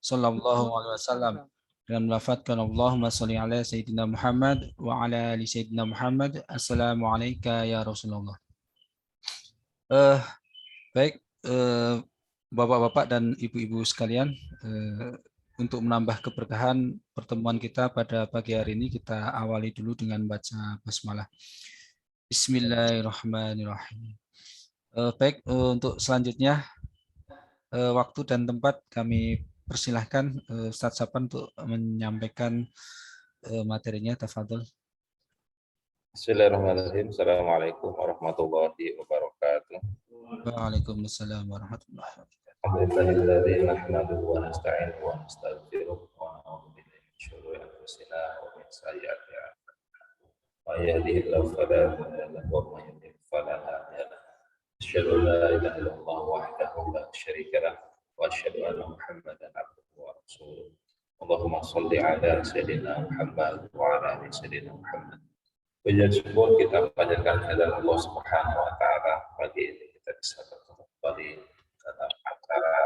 sallallahu alaihi wasallam dengan melafadzkan Allahumma sholli ala sayyidina Muhammad wa ala ali sayyidina Muhammad. Assalamualaikum ya Rasulullah. Baik, Bapak-bapak dan ibu-ibu sekalian, untuk menambah keberkahan pertemuan kita pada pagi hari ini, kita awali dulu dengan baca basmalah. Bismillahirrahmanirrahim. Baik, untuk selanjutnya waktu dan tempat kami persilahkan Ustadz Sapan untuk menyampaikan materinya. Tafadhol. Bismillahirrahmanirrahim. Assalamualaikum warahmatullahi wabarakatuh. Waalaikumsalam warahmatullahi wabarakatuh. Alhamdulillahilladzi nahmaduhu wa nasta'inuhu wa nastaghfiruh wa na'udzu billahi min shururi anfusina wa min sayyi'ati a'malina. May yahdihillahu fala mudilla lahu wa may yudlil fala hadiya lahu. Asyhadu an la ilaha illallah wahdahu la syarika lahu wa asyhadu anna Muhammadan abduhu wa rasuluh. Allahumma shalli ala sayyidina Muhammad wa ala ali sayyidina Muhammad. Puji syukur kita panjatkan kehadirat Allah Subhanahu wa taala. Pagi ini kita bisa bertemu kembali dalam acara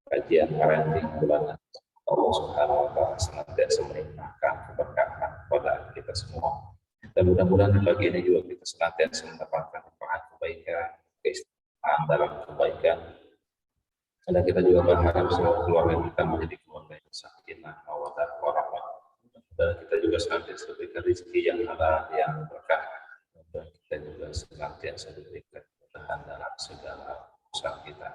kajian parenting bulanan. Allah Subhanahu wa taala senantiasa melimpahkan keberkahan kepada kita semua. Dan mudah-mudahan di pagi ini juga kita senantiasa mendapatkan kebaikan, keistimewaaan dalam kebaikan. Dan kita juga berharap semua keluarga kita menjadi keluarga yang sakinah, mawaddah, warahmah. Dan kita juga senantiasa diberikan rezeki yang halal, yang berkah. Dan kita juga senantiasa diberikan kemudahan dalam segala usaha kita.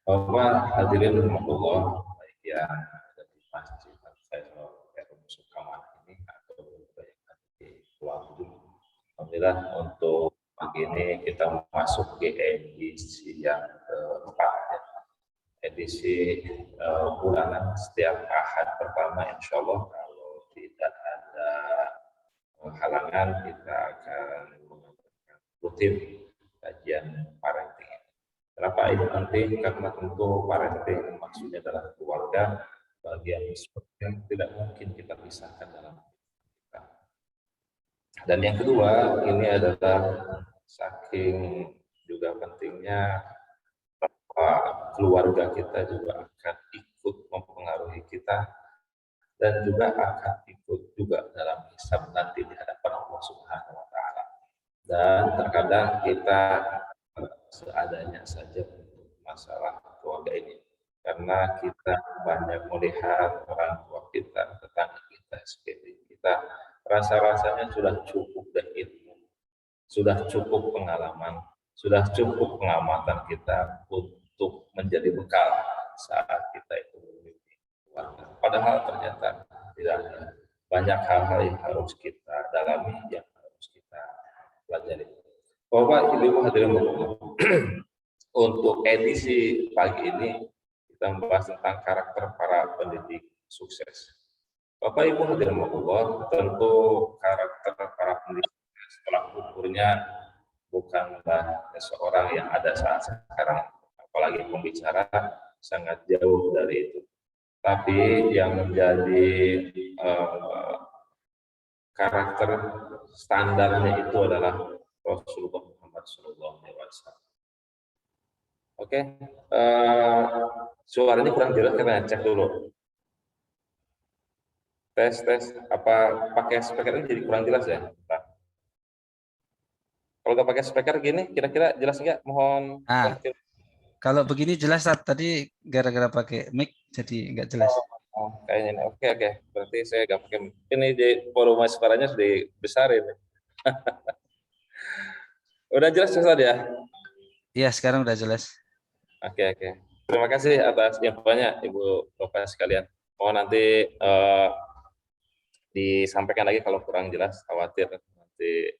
Bapak hadirin rahmatullah, baik yang ada di Masjid Al-Khairul Musukaman ini atau yang ada di ruang gedung. Alhamdulillah untuk pagi ini kita masuk ke edisi yang keempat, edisi bulanan setiap Ahad pertama, insya Allah kalau tidak ada halangan kita akan mengadakan rutin kajian parenting. Kenapa ini penting? Karena tentu parenting maksudnya adalah keluarga, bagian yang tidak mungkin kita pisahkan dalam kita. Dan yang kedua, ini adalah saking juga pentingnya bahwa keluarga kita juga akan ikut mempengaruhi kita dan juga akan ikut juga dalam hisab nanti di hadapan Allah Subhanahu wa taala. Dan terkadang kita seadanya saja untuk masalah keluarga ini, karena kita banyak melihat orang tua kita, tetangga kita, sekeliling kita, rasa-rasanya sudah cukup dan ilmu, sudah cukup pengalaman, sudah cukup pengamatan kita untuk menjadi bekal saat kita itu memiliki keluarga. Padahal ternyata tidak ada, banyak hal-hal yang harus kita dalami, yang harus kita pelajari. Bapak Ibu hadirin untuk edisi pagi ini kita membahas tentang karakter para pendidik sukses. Bapak Ibu hadirin tentu karakter para pendidik sukses tolak ukurnya bukanlah seseorang yang ada saat sekarang, apalagi pembicara sangat jauh dari itu. Tapi yang menjadi karakter standarnya itu adalah Rasulullah Muhammad SAW. Oke, suara ini kurang jelas, kita cek dulu. Tes, apa pakai speaker ini jadi kurang jelas ya? Nah. Kalau nggak pakai speaker gini, kira-kira jelas nggak? Mohon. Kalau begini jelas, tadi gara-gara pakai mic jadi nggak jelas. Oh, kayaknya ini. Oke. Berarti saya nggak pakai mic. Ini di volume suaranya sudah dibesarin. Udah jelas Ustaz ya? Iya, sekarang udah jelas. Oke. Terima kasih atas infonya Ibu Bapak sekalian. Mohon nanti disampaikan lagi kalau kurang jelas, khawatir nanti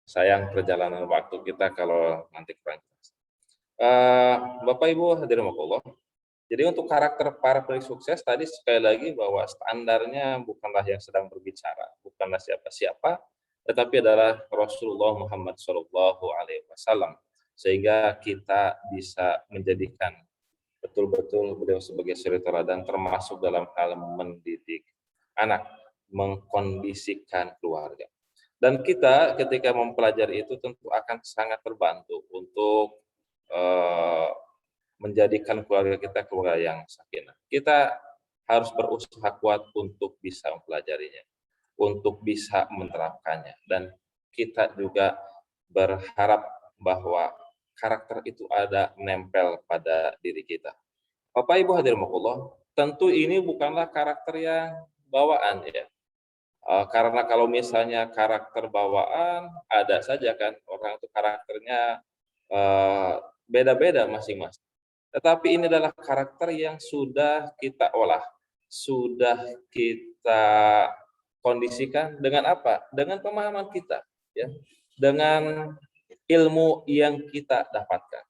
sayang perjalanan waktu kita kalau nanti kurang jelas. Bapak Ibu hadirin Allah. Jadi untuk karakter para pendidik sukses tadi sekali lagi bahwa standarnya bukanlah yang sedang berbicara, bukanlah siapa-siapa, tetapi adalah Rasulullah Muhammad SAW, sehingga kita bisa menjadikan betul-betul beliau sebagai suri teladan, termasuk dalam hal mendidik anak, mengkondisikan keluarga. Dan kita ketika mempelajari itu tentu akan sangat terbantu untuk menjadikan keluarga kita keluarga yang sakinah. Kita harus berusaha kuat untuk bisa mempelajarinya, untuk bisa menerapkannya, dan kita juga berharap bahwa karakter itu ada nempel pada diri kita. Bapak Ibu hadirin rahimakumullah, tentu ini bukanlah karakter yang bawaan ya. Karena kalau misalnya karakter bawaan, ada saja kan orang itu karakternya beda-beda masing-masing. Tetapi ini adalah karakter yang sudah kita olah, sudah kita kondisikan dengan apa? Dengan pemahaman kita, ya, dengan ilmu yang kita dapatkan.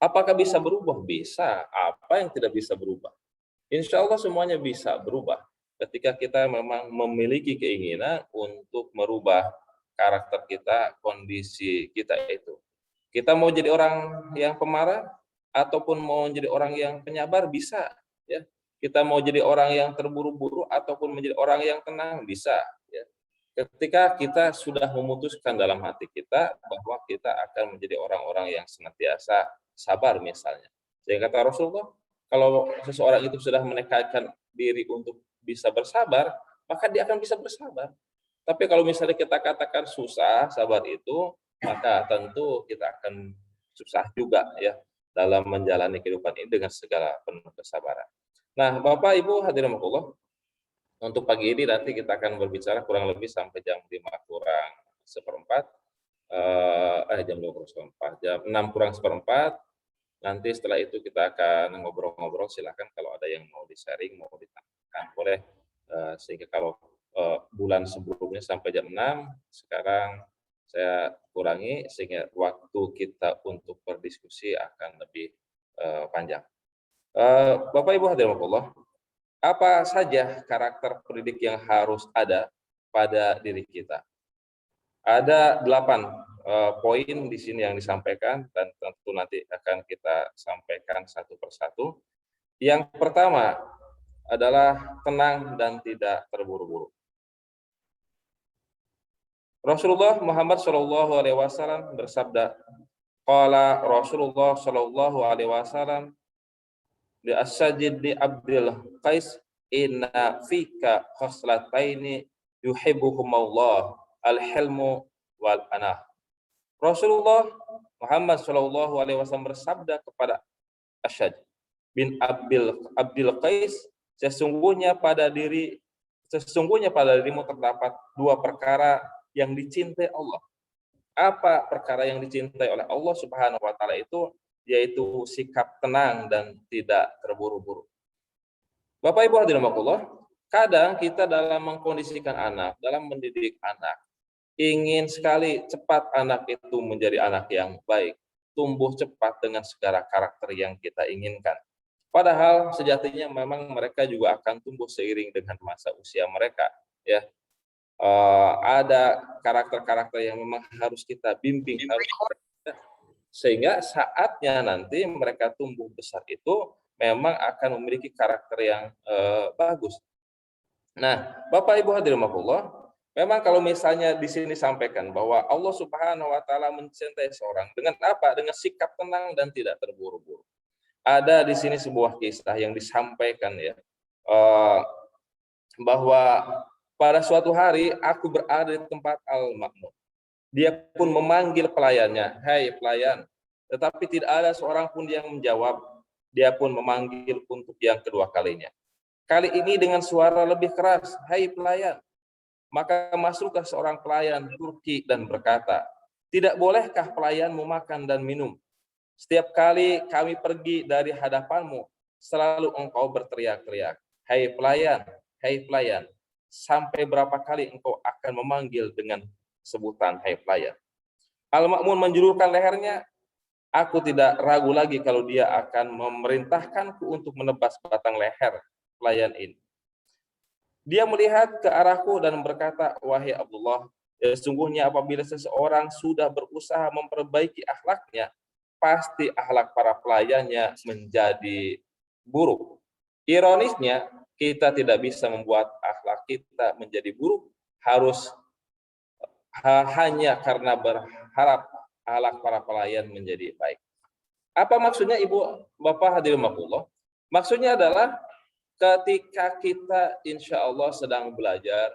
Apakah bisa berubah? Bisa. Apa yang tidak bisa berubah? Insya Allah semuanya bisa berubah. Ketika kita memang memiliki keinginan untuk merubah karakter kita, kondisi kita itu. Kita mau jadi orang yang pemarah, ataupun mau jadi orang yang penyabar, bisa. Ya. Kita mau jadi orang yang terburu-buru, ataupun menjadi orang yang tenang, bisa. Ya. Ketika kita sudah memutuskan dalam hati kita bahwa kita akan menjadi orang-orang yang senantiasa sabar misalnya. Sehingga kata Rasulullah, kalau seseorang itu sudah menekadkan diri untuk bisa bersabar, maka dia akan bisa bersabar. Tapi kalau misalnya kita katakan susah sabar itu, maka tentu kita akan susah juga ya dalam menjalani kehidupan ini dengan segala penuh kesabaran. Nah, Bapak Ibu hadirin rahimakumullah, untuk pagi ini nanti kita akan berbicara kurang lebih sampai jam 5 kurang seperempat, jam 5 kurang seperempat, jam 6 kurang seperempat. Nanti setelah itu kita akan ngobrol-ngobrol, silakan kalau ada yang mau di-sharing, mau ditanyakan, boleh. Sehingga kalau bulan sebelumnya sampai jam 6, sekarang saya kurangi sehingga waktu kita untuk berdiskusi akan lebih panjang. Bapak Ibu hadirin rahimakumullah, apa saja karakter pendidik yang harus ada pada diri kita? Ada 8 poin di sini yang disampaikan dan tentu nanti akan kita sampaikan satu persatu. Yang pertama adalah tenang dan tidak terburu-buru. Rasulullah Muhammad SAW bersabda, qala Rasulullah SAW di As-Sajid di Abdul Qais, inna fika khoslataini yuhibbuhumullah, al-hilmu wal anah. Rasulullah Muhammad SAW bersabda kepada Asyad bin Abdul Qais, sesungguhnya pada dirimu terdapat 2 perkara yang dicintai Allah. Apa perkara yang dicintai oleh Allah Subhanahu wa taala itu? Yaitu sikap tenang dan tidak terburu-buru. Bapak Ibu hadirin rahimakumullah, kadang kita dalam mengkondisikan anak, dalam mendidik anak, ingin sekali cepat anak itu menjadi anak yang baik, tumbuh cepat dengan segala karakter yang kita inginkan. Padahal sejatinya memang mereka juga akan tumbuh seiring dengan masa usia mereka. Ya, ada karakter-karakter yang memang harus kita bimbing, sehingga saatnya nanti mereka tumbuh besar itu memang akan memiliki karakter yang bagus. Nah, Bapak Ibu hadirin rahimakumullah, memang kalau misalnya di sini sampaikan bahwa Allah Subhanahu wa taala mencintai seorang dengan apa? Dengan sikap tenang dan tidak terburu-buru. Ada di sini sebuah kisah yang disampaikan ya, bahwa pada suatu hari aku berada di tempat Al-Ma'mun. Dia pun memanggil pelayannya, "Hai pelayan." Tetapi tidak ada seorang pun yang menjawab. Dia pun memanggil untuk yang kedua kalinya. Kali ini dengan suara lebih keras, "Hai pelayan." Maka masuklah seorang pelayan Turki dan berkata, "Tidak bolehkah pelayanmu makan dan minum? Setiap kali kami pergi dari hadapanmu, selalu engkau berteriak-teriak, 'Hai pelayan, hai pelayan.' Sampai berapa kali engkau akan memanggil dengan sebutan 'hai pelayan'?" Al-Ma'mun menjulurkan lehernya. Aku tidak ragu lagi kalau dia akan memerintahkanku untuk menebas batang leher pelayan ini. Dia melihat ke arahku dan berkata, "Wahai Abdullah, sesungguhnya apabila seseorang sudah berusaha memperbaiki akhlaknya, pasti akhlak para pelayannya menjadi buruk." Ironisnya, kita tidak bisa membuat akhlak kita menjadi buruk, harus hanya karena berharap akhlak para pelayan menjadi baik. Apa maksudnya Ibu Bapak hadirin rahimakumullah? Maksudnya adalah ketika kita insya Allah sedang belajar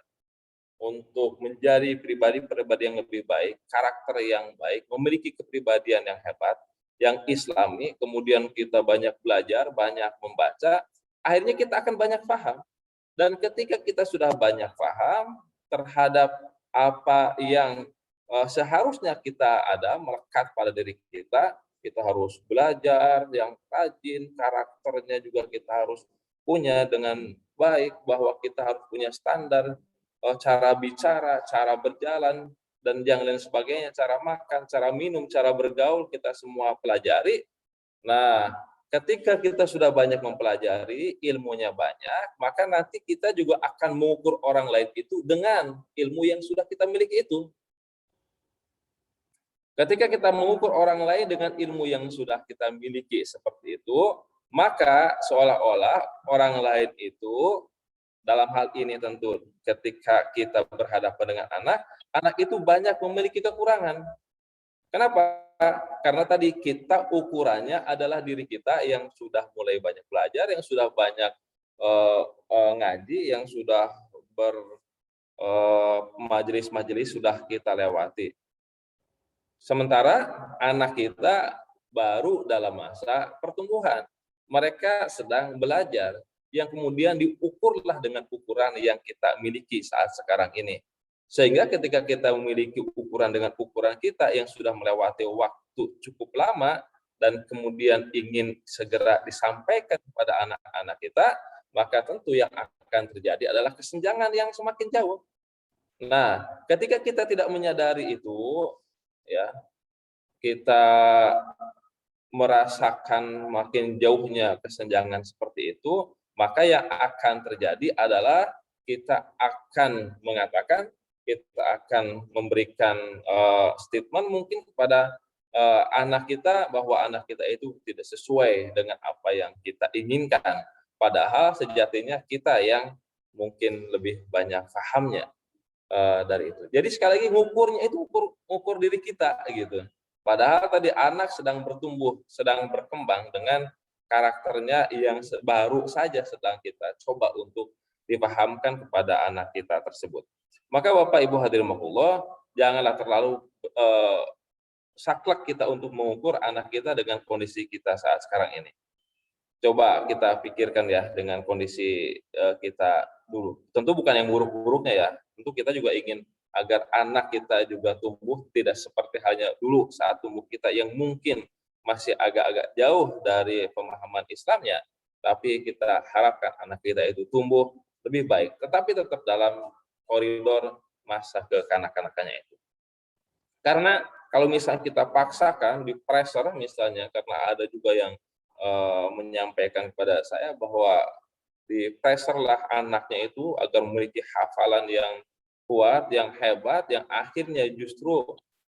untuk menjadi pribadi-pribadi yang lebih baik, karakter yang baik, memiliki kepribadian yang hebat, yang islami, kemudian kita banyak belajar, banyak membaca, akhirnya kita akan banyak paham. Dan ketika kita sudah banyak paham terhadap apa yang seharusnya kita ada melekat pada diri kita harus belajar yang rajin, karakternya juga kita harus punya dengan baik, bahwa kita harus punya standar cara bicara, cara berjalan, dan yang lain sebagainya, cara makan, cara minum, cara bergaul, kita semua pelajari. Nah, ketika kita sudah banyak mempelajari, ilmunya banyak, maka nanti kita juga akan mengukur orang lain itu dengan ilmu yang sudah kita miliki itu. Ketika kita mengukur orang lain dengan ilmu yang sudah kita miliki seperti itu, maka seolah-olah orang lain itu, dalam hal ini tentu ketika kita berhadapan dengan anak, anak itu banyak memiliki kekurangan. Kenapa? Karena tadi kita ukurannya adalah diri kita yang sudah mulai banyak belajar, yang sudah banyak ngaji, yang sudah ber majelis-majelis sudah kita lewati. Sementara anak kita baru dalam masa pertumbuhan. Mereka sedang belajar, yang kemudian diukurlah dengan ukuran yang kita miliki saat sekarang ini. Sehingga ketika kita memiliki ukuran dengan ukuran kita yang sudah melewati waktu cukup lama, dan kemudian ingin segera disampaikan kepada anak-anak kita, maka tentu yang akan terjadi adalah kesenjangan yang semakin jauh. Nah, ketika kita tidak menyadari itu, ya, kita merasakan makin jauhnya kesenjangan seperti itu, maka yang akan terjadi adalah kita akan mengatakan, kita akan memberikan statement mungkin kepada anak kita bahwa anak kita itu tidak sesuai dengan apa yang kita inginkan. Padahal sejatinya kita yang mungkin lebih banyak pahamnya dari itu. Jadi sekali lagi ngukurnya itu ukur diri kita gitu. Padahal tadi anak sedang bertumbuh, sedang berkembang dengan karakternya yang baru saja sedang kita coba untuk dipahamkan kepada anak kita tersebut. Maka Bapak Ibu hadirin rahimakumullah, janganlah terlalu eh, saklek kita untuk mengukur anak kita dengan kondisi kita saat sekarang ini. Coba kita pikirkan ya dengan kondisi kita dulu. Tentu bukan yang buruk-buruknya ya. Tentu kita juga ingin agar anak kita juga tumbuh tidak seperti halnya dulu saat tumbuh kita yang mungkin masih agak-agak jauh dari pemahaman Islamnya, tapi kita harapkan anak kita itu tumbuh lebih baik, tetapi tetap dalam koridor masa kekanak-kanakannya itu. Karena kalau misalnya kita paksakan, di pressure misalnya, karena ada juga yang menyampaikan kepada saya bahwa di pressure lah anaknya itu agar memiliki hafalan yang kuat, yang hebat, yang akhirnya justru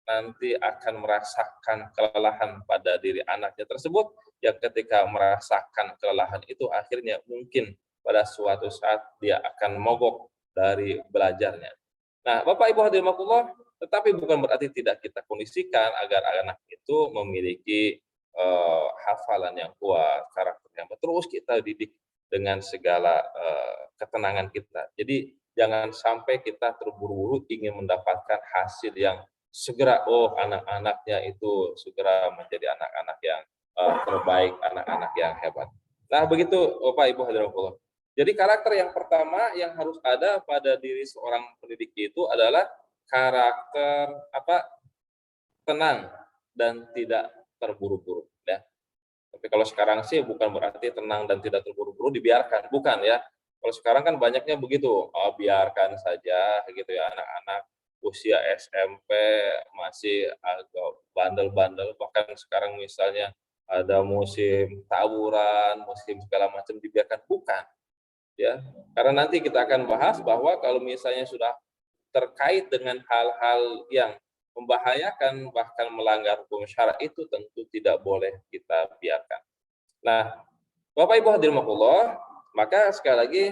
nanti akan merasakan kelelahan pada diri anaknya tersebut, yang ketika merasakan kelelahan itu akhirnya mungkin pada suatu saat dia akan mogok dari belajarnya. Nah, Bapak Ibu hadirin rahimakumullah, tetapi bukan berarti tidak kita kondisikan agar anak itu memiliki hafalan yang kuat, karakter yang terus kita didik dengan segala ketenangan kita. Jadi jangan sampai kita terburu-buru ingin mendapatkan hasil yang segera, oh anak-anaknya itu segera menjadi anak-anak yang terbaik, anak-anak yang hebat. Nah begitu Bapak Ibu hadirin rahimakumullah. Jadi karakter yang pertama yang harus ada pada diri seorang pendidik itu adalah karakter tenang dan tidak terburu-buru ya. Tapi kalau sekarang sih bukan berarti tenang dan tidak terburu-buru dibiarkan, bukan ya. Kalau sekarang kan banyaknya begitu, oh, biarkan saja gitu ya, anak-anak usia SMP masih agak bandel-bandel, bahkan sekarang misalnya ada musim tawuran, musim segala macam dibiarkan, bukan ya. Karena nanti kita akan bahas bahwa kalau misalnya sudah terkait dengan hal-hal yang membahayakan bahkan melanggar hukum syara itu tentu tidak boleh kita biarkan. Nah, Bapak Ibu hadirin rahimakumullah, maka sekali lagi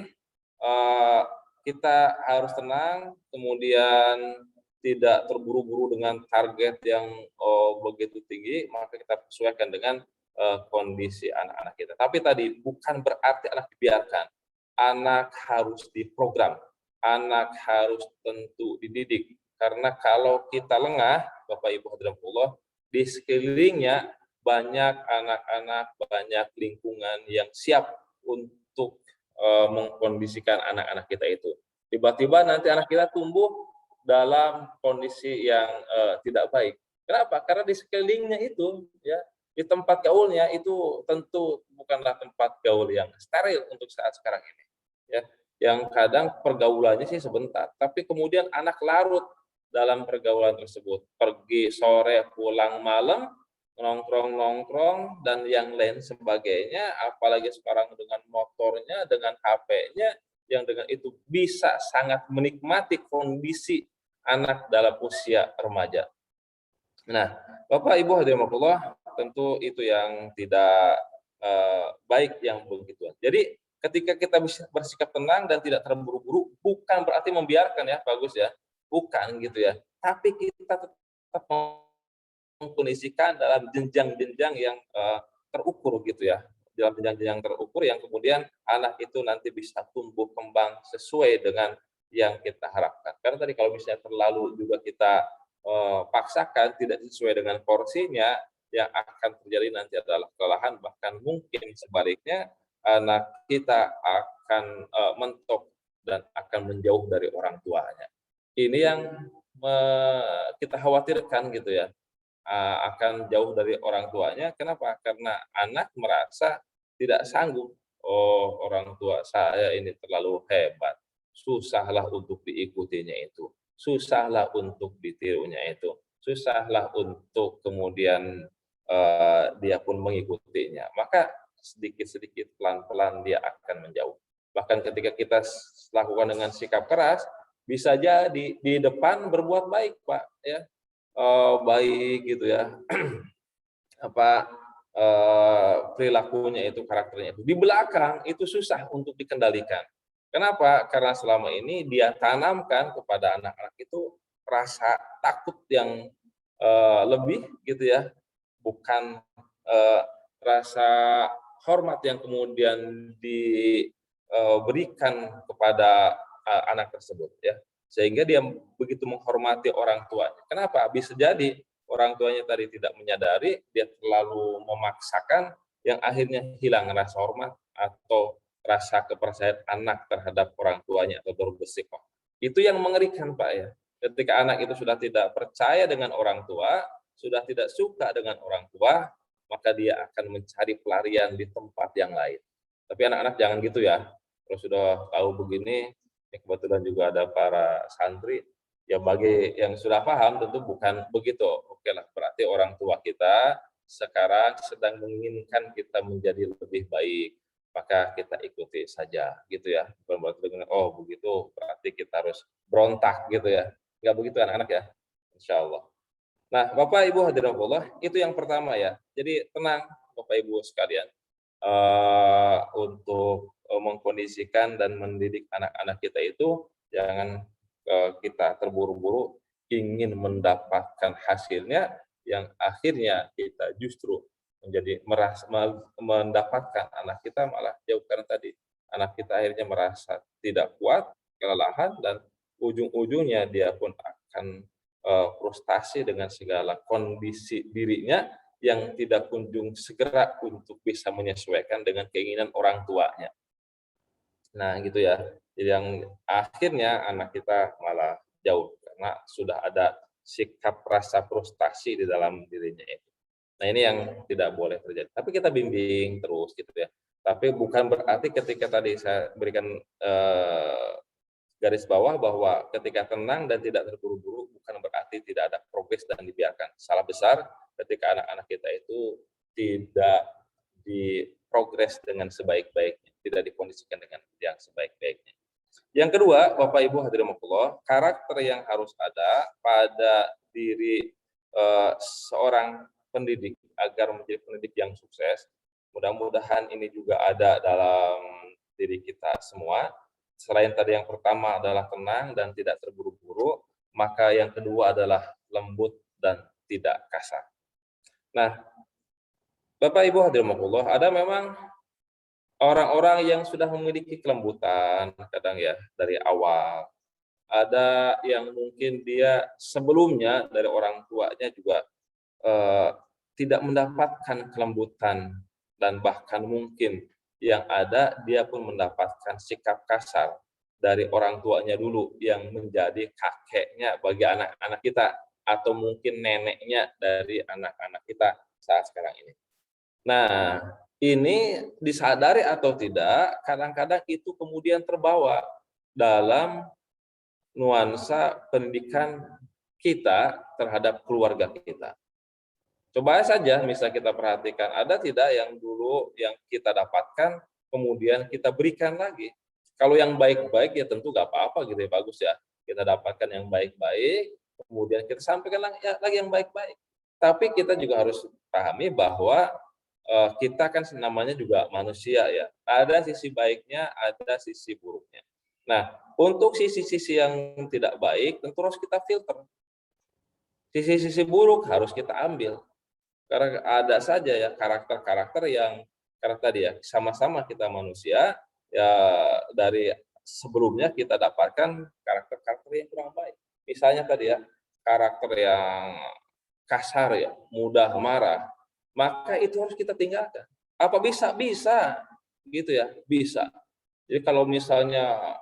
kita harus tenang, kemudian tidak terburu-buru dengan target yang begitu tinggi, maka kita sesuaikan dengan kondisi anak-anak kita. Tapi tadi bukan berarti anak dibiarkan. Anak harus diprogram, anak harus tentu dididik. Karena kalau kita lengah, Bapak Ibu hadirin di sekelilingnya banyak anak-anak, banyak lingkungan yang siap untuk mengkondisikan anak-anak kita itu. Tiba-tiba nanti anak kita tumbuh dalam kondisi yang tidak baik. Kenapa? Karena di sekelilingnya itu, ya, di tempat gaulnya itu tentu bukanlah tempat gaul yang steril untuk saat sekarang ini. Ya, yang kadang pergaulannya sih sebentar, tapi kemudian anak larut dalam pergaulan tersebut, pergi sore pulang malam, nongkrong-nongkrong dan yang lain sebagainya, apalagi sekarang dengan motornya, dengan HP-nya, yang dengan itu bisa sangat menikmati kondisi anak dalam usia remaja. Nah, Bapak Ibu hadirin Allah, tentu itu yang tidak baik yang begituan. Jadi ketika kita bersikap tenang dan tidak terburu-buru, bukan berarti membiarkan ya, bagus ya, bukan gitu ya. Tapi kita tetap mengkondisikan dalam jenjang-jenjang yang terukur gitu ya, dalam jenjang-jenjang terukur yang kemudian anak itu nanti bisa tumbuh kembang sesuai dengan yang kita harapkan. Karena tadi kalau misalnya terlalu juga kita paksakan tidak sesuai dengan porsinya, yang akan terjadi nanti adalah kelelahan, bahkan mungkin sebaliknya anak kita akan mentok dan akan menjauh dari orang tuanya. Ini yang kita khawatirkan gitu ya, akan jauh dari orang tuanya. Kenapa? Karena anak merasa tidak sanggup. Oh, orang tua saya ini terlalu hebat, susahlah untuk diikutinya itu, susahlah untuk ditirunya itu, susahlah untuk kemudian dia pun mengikutinya. Maka sedikit-sedikit pelan-pelan dia akan menjauh. Bahkan ketika kita lakukan dengan sikap keras, bisa jadi di depan berbuat baik, Pak, ya, baik gitu ya, apa perilakunya itu, karakternya itu. Di belakang itu susah untuk dikendalikan. Kenapa? Karena selama ini dia tanamkan kepada anak-anak itu rasa takut yang lebih gitu ya, bukan rasa hormat yang kemudian diberikan kepada anak tersebut ya, sehingga dia begitu menghormati orang tuanya. Kenapa? Bisa jadi orang tuanya tadi tidak menyadari, dia terlalu memaksakan, yang akhirnya hilang rasa hormat atau rasa kepercayaan anak terhadap orang tuanya atau bersifat. Itu yang mengerikan, Pak, ya. Ketika anak itu sudah tidak percaya dengan orang tua, sudah tidak suka dengan orang tua, maka dia akan mencari pelarian di tempat yang lain. Tapi anak-anak jangan gitu ya. Kalau sudah tahu begini, kebetulan juga ada para santri, ya bagi yang sudah paham tentu bukan begitu. Oke lah, berarti orang tua kita sekarang sedang menginginkan kita menjadi lebih baik, maka kita ikuti saja gitu ya. Bukan berarti dengan oh begitu berarti kita harus berontak gitu ya. Enggak begitu anak-anak ya, insya Allah. Nah, Bapak Ibu hadirin Allah, itu yang pertama ya. Jadi tenang Bapak Ibu sekalian, untuk mengkondisikan dan mendidik anak-anak kita itu jangan kita terburu-buru ingin mendapatkan hasilnya yang akhirnya kita justru menjadi mendapatkan anak kita malah jauh, karena tadi anak kita akhirnya merasa tidak kuat, kelelahan, dan ujung-ujungnya dia pun akan frustasi dengan segala kondisi dirinya yang tidak kunjung segera untuk bisa menyesuaikan dengan keinginan orang tuanya. Nah, gitu ya. Jadi yang akhirnya anak kita malah jauh karena sudah ada sikap rasa frustasi di dalam dirinya itu. Nah, ini yang tidak boleh terjadi. Tapi kita bimbing terus gitu ya. Tapi bukan berarti ketika tadi saya berikan garis bawah bahwa ketika tenang dan tidak terburu-buru bukan berarti tidak ada progres dan dibiarkan. Salah besar ketika anak-anak kita itu tidak diprogres dengan sebaik-baiknya, tidak dikondisikan dengan yang sebaik-baiknya. Yang kedua, Bapak Ibu hadirin Allah, karakter yang harus ada pada diri seorang pendidik agar menjadi pendidik yang sukses. Mudah-mudahan ini juga ada dalam diri kita semua. Selain tadi yang pertama adalah tenang dan tidak terburu-buru, maka yang kedua adalah lembut dan tidak kasar. Nah, Bapak Ibu hadirin ada memang orang-orang yang sudah memiliki kelembutan kadang ya dari awal. Ada yang mungkin dia sebelumnya dari orang tuanya juga eh, tidak mendapatkan kelembutan, dan bahkan mungkin yang ada dia pun mendapatkan sikap kasar dari orang tuanya dulu yang menjadi kakeknya bagi anak-anak kita, atau mungkin neneknya dari anak-anak kita saat sekarang ini. Nah, ini disadari atau tidak, kadang-kadang itu kemudian terbawa dalam nuansa pendidikan kita terhadap keluarga kita. Coba saja misal kita perhatikan, ada tidak yang dulu yang kita dapatkan, kemudian kita berikan lagi. Kalau yang baik-baik ya tentu nggak apa-apa gitu ya, bagus ya. Kita dapatkan yang baik-baik, kemudian kita sampaikan lagi yang baik-baik. Tapi kita juga harus pahami bahwa kita kan namanya juga manusia ya. Ada sisi baiknya, ada sisi buruknya. Nah, untuk sisi-sisi yang tidak baik tentu harus kita filter. Sisi-sisi buruk harus kita ambil. Karena ada saja ya karakter-karakter yang karena tadi ya sama-sama kita manusia ya, dari sebelumnya kita dapatkan karakter-karakter yang kurang baik. Misalnya tadi ya karakter yang kasar ya, mudah marah, maka itu harus kita tinggalkan. Apa bisa? Bisa, gitu ya, bisa. Jadi kalau misalnya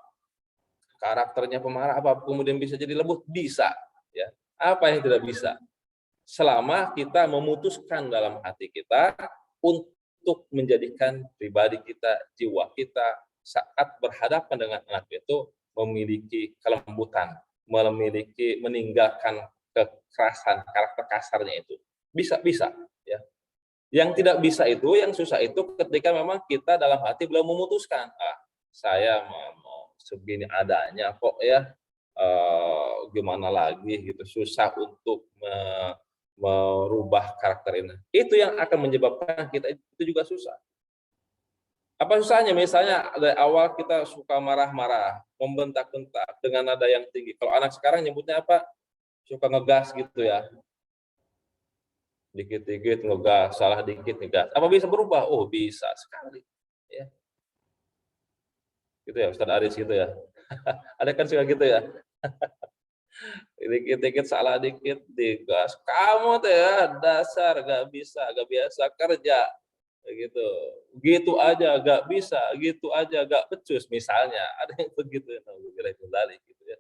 karakternya pemarah, apa kemudian bisa jadi lembut? Bisa, ya. Apa yang tidak bisa? Selama kita memutuskan dalam hati kita untuk menjadikan pribadi kita, jiwa kita saat berhadapan dengan anak itu memiliki kelembutan, meninggalkan kekerasan, karakter kasarnya itu. Bisa, ya. Yang tidak bisa itu, yang susah itu ketika memang kita dalam hati belum memutuskan, saya mau segini adanya kok ya, gimana lagi gitu, susah untuk merubah karakter ini. Itu yang akan menyebabkan kita itu juga susah. Apa susahnya? Misalnya dari awal kita suka marah-marah, membentak-bentak dengan nada yang tinggi. Kalau anak sekarang nyebutnya apa? Suka ngegas gitu ya. Dikit-dikit ngegas, salah dikit ngegas. Apa bisa berubah? Oh, bisa sekali. Ya. Gitu ya, Ustaz Aris gitu ya. Ada kan suka gitu ya. Dikit-dikit salah dikit digas. Kamu tuh ya dasar gak bisa, gak biasa kerja. Gitu. Gitu aja gak bisa, gitu aja gak becus misalnya. Ada yang begitu ya, gitu ya.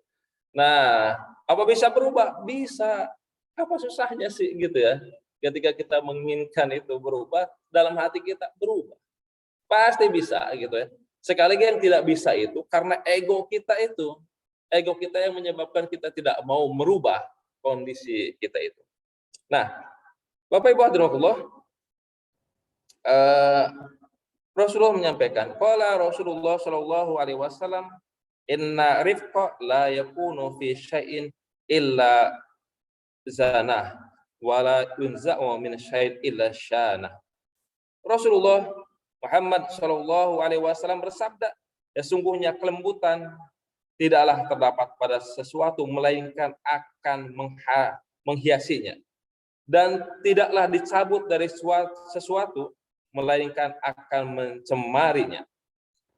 Nah, apa bisa berubah? Bisa. Apa susahnya sih gitu ya? Ketika kita menginginkan itu berubah, dalam hati kita berubah. Pasti bisa gitu ya. Sekali lagi yang tidak bisa itu karena ego kita itu. Ego kita yang menyebabkan kita tidak mau merubah kondisi kita itu. Nah, Bapak Ibu hadirin Rasulullah menyampaikan, qala Rasulullah sallallahu alaihi wasallam, inna rifqa la yakunu fi syai'in illa zanah wala yunza'u min syai'in illa syanah. Rasulullah Muhammad sallallahu alaihi wasallam bersabda, sesungguhnya kelembutan tidaklah terdapat pada sesuatu melainkan akan menghiasinya, dan tidaklah dicabut dari sesuatu melainkan akan mencemarinya.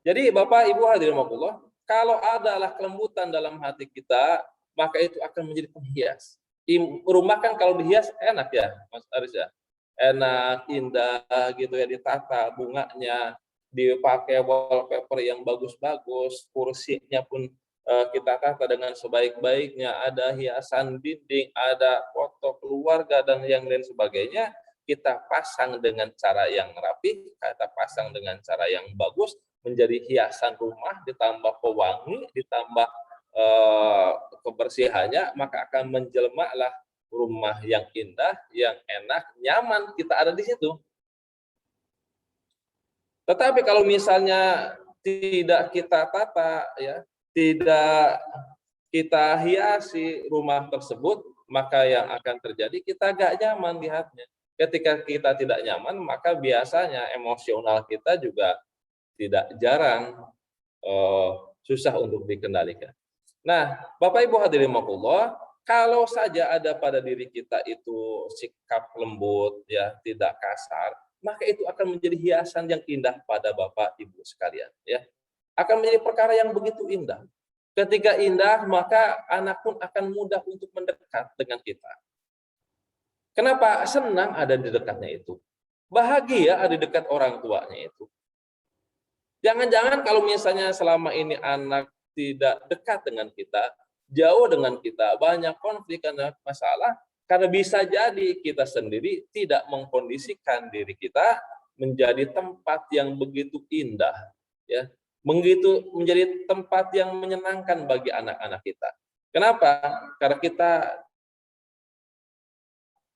Jadi Bapak Ibu hadirin rahimakumullah, kalau adalah kelembutan dalam hati kita, maka itu akan menjadi penghias. Rumah kan kalau dihias enak ya, Mas Aris ya. Enak, indah gitu ya, ditata bunganya, dipakai wallpaper yang bagus-bagus, kursinya pun kita tata dengan sebaik-baiknya, ada hiasan dinding, ada foto keluarga dan yang lain sebagainya, kita pasang dengan cara yang rapi, kita pasang dengan cara yang bagus, menjadi hiasan rumah, ditambah pewangi, ditambah kebersihannya, maka akan menjelmalah rumah yang indah, yang enak, nyaman, kita ada di situ. Tetapi kalau misalnya tidak kita tata, ya, tidak kita hiasi rumah tersebut, maka yang akan terjadi kita gak nyaman lihatnya. Ketika kita tidak nyaman, maka biasanya emosional kita juga tidak jarang susah untuk dikendalikan. Nah, Bapak Ibu hadirin rahimakumullah, kalau saja ada pada diri kita itu sikap lembut, ya, tidak kasar, maka itu akan menjadi hiasan yang indah pada Bapak Ibu sekalian, ya. Akan menjadi perkara yang begitu indah. Ketika indah, maka anak pun akan mudah untuk mendekat dengan kita. Kenapa? Senang ada di dekatnya itu. Bahagia ada di dekat orang tuanya itu. Jangan-jangan kalau misalnya selama ini anak tidak dekat dengan kita, jauh dengan kita, banyak konflik karena masalah, karena bisa jadi kita sendiri tidak mengkondisikan diri kita menjadi tempat yang begitu indah, ya, begitu menjadi tempat yang menyenangkan bagi anak-anak kita. Kenapa? Karena kita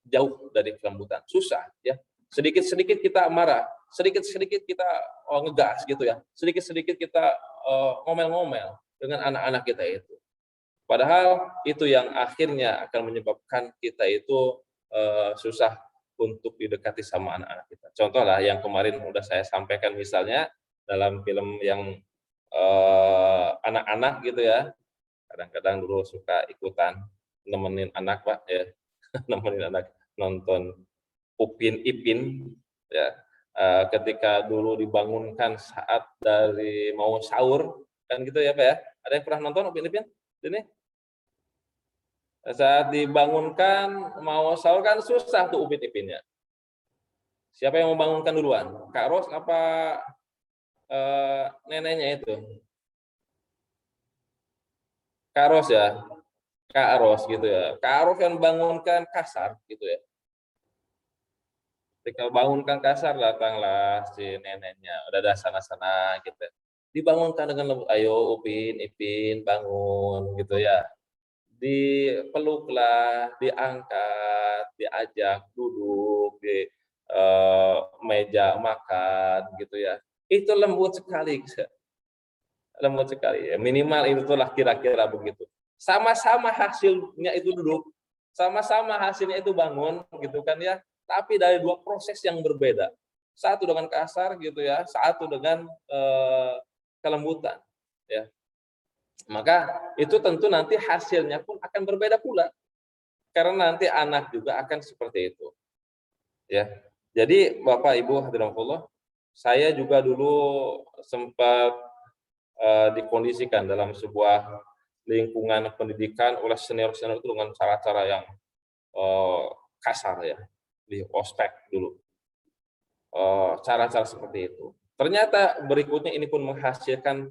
jauh dari kelembutan, susah, ya. Sedikit-sedikit kita marah, sedikit-sedikit kita ngegas gitu ya, sedikit-sedikit kita ngomel-ngomel dengan anak-anak kita itu. Padahal itu yang akhirnya akan menyebabkan kita itu susah untuk didekati sama anak-anak kita. Contoh lah yang kemarin udah saya sampaikan misalnya dalam film yang anak-anak gitu ya, kadang-kadang dulu suka ikutan nemenin anak Pak ya, nemenin anak nonton Upin Ipin ya. Ketika dulu dibangunkan saat dari mau sahur kan gitu ya Pak ya. Ada yang pernah nonton Upin Ipin? Ini saat dibangunkan mau sahur kan susah tuh Upin Ipinnya. Siapa yang membangunkan duluan? Kak Ros apa neneknya itu? Kak Ros ya, Kak Ros gitu ya. Kak Ros yang bangunkan kasar gitu ya. Ketika bangunkan kasar datanglah si neneknya, udah ada sana-sana gitu. Dibangunkan dengan lembut, ayo Upin, Ipin bangun gitu ya. Dipeluklah, diangkat, diajak duduk di meja makan gitu ya. Itu lembut sekali, lembut sekali. Ya. Minimal itulah kira-kira begitu. Sama-sama hasilnya itu duduk, sama-sama hasilnya itu bangun gitu kan ya. Tapi dari dua proses yang berbeda. Satu dengan kasar gitu ya, satu dengan kelembutan ya. Maka itu tentu nanti hasilnya pun akan berbeda pula. Karena nanti anak juga akan seperti itu. Ya. Jadi Bapak Ibu hadirin, saya juga dulu sempat dikondisikan dalam sebuah lingkungan pendidikan oleh senior-senior itu dengan cara-cara yang kasar ya, di ospek dulu. Cara-cara seperti itu. Ternyata berikutnya ini pun menghasilkan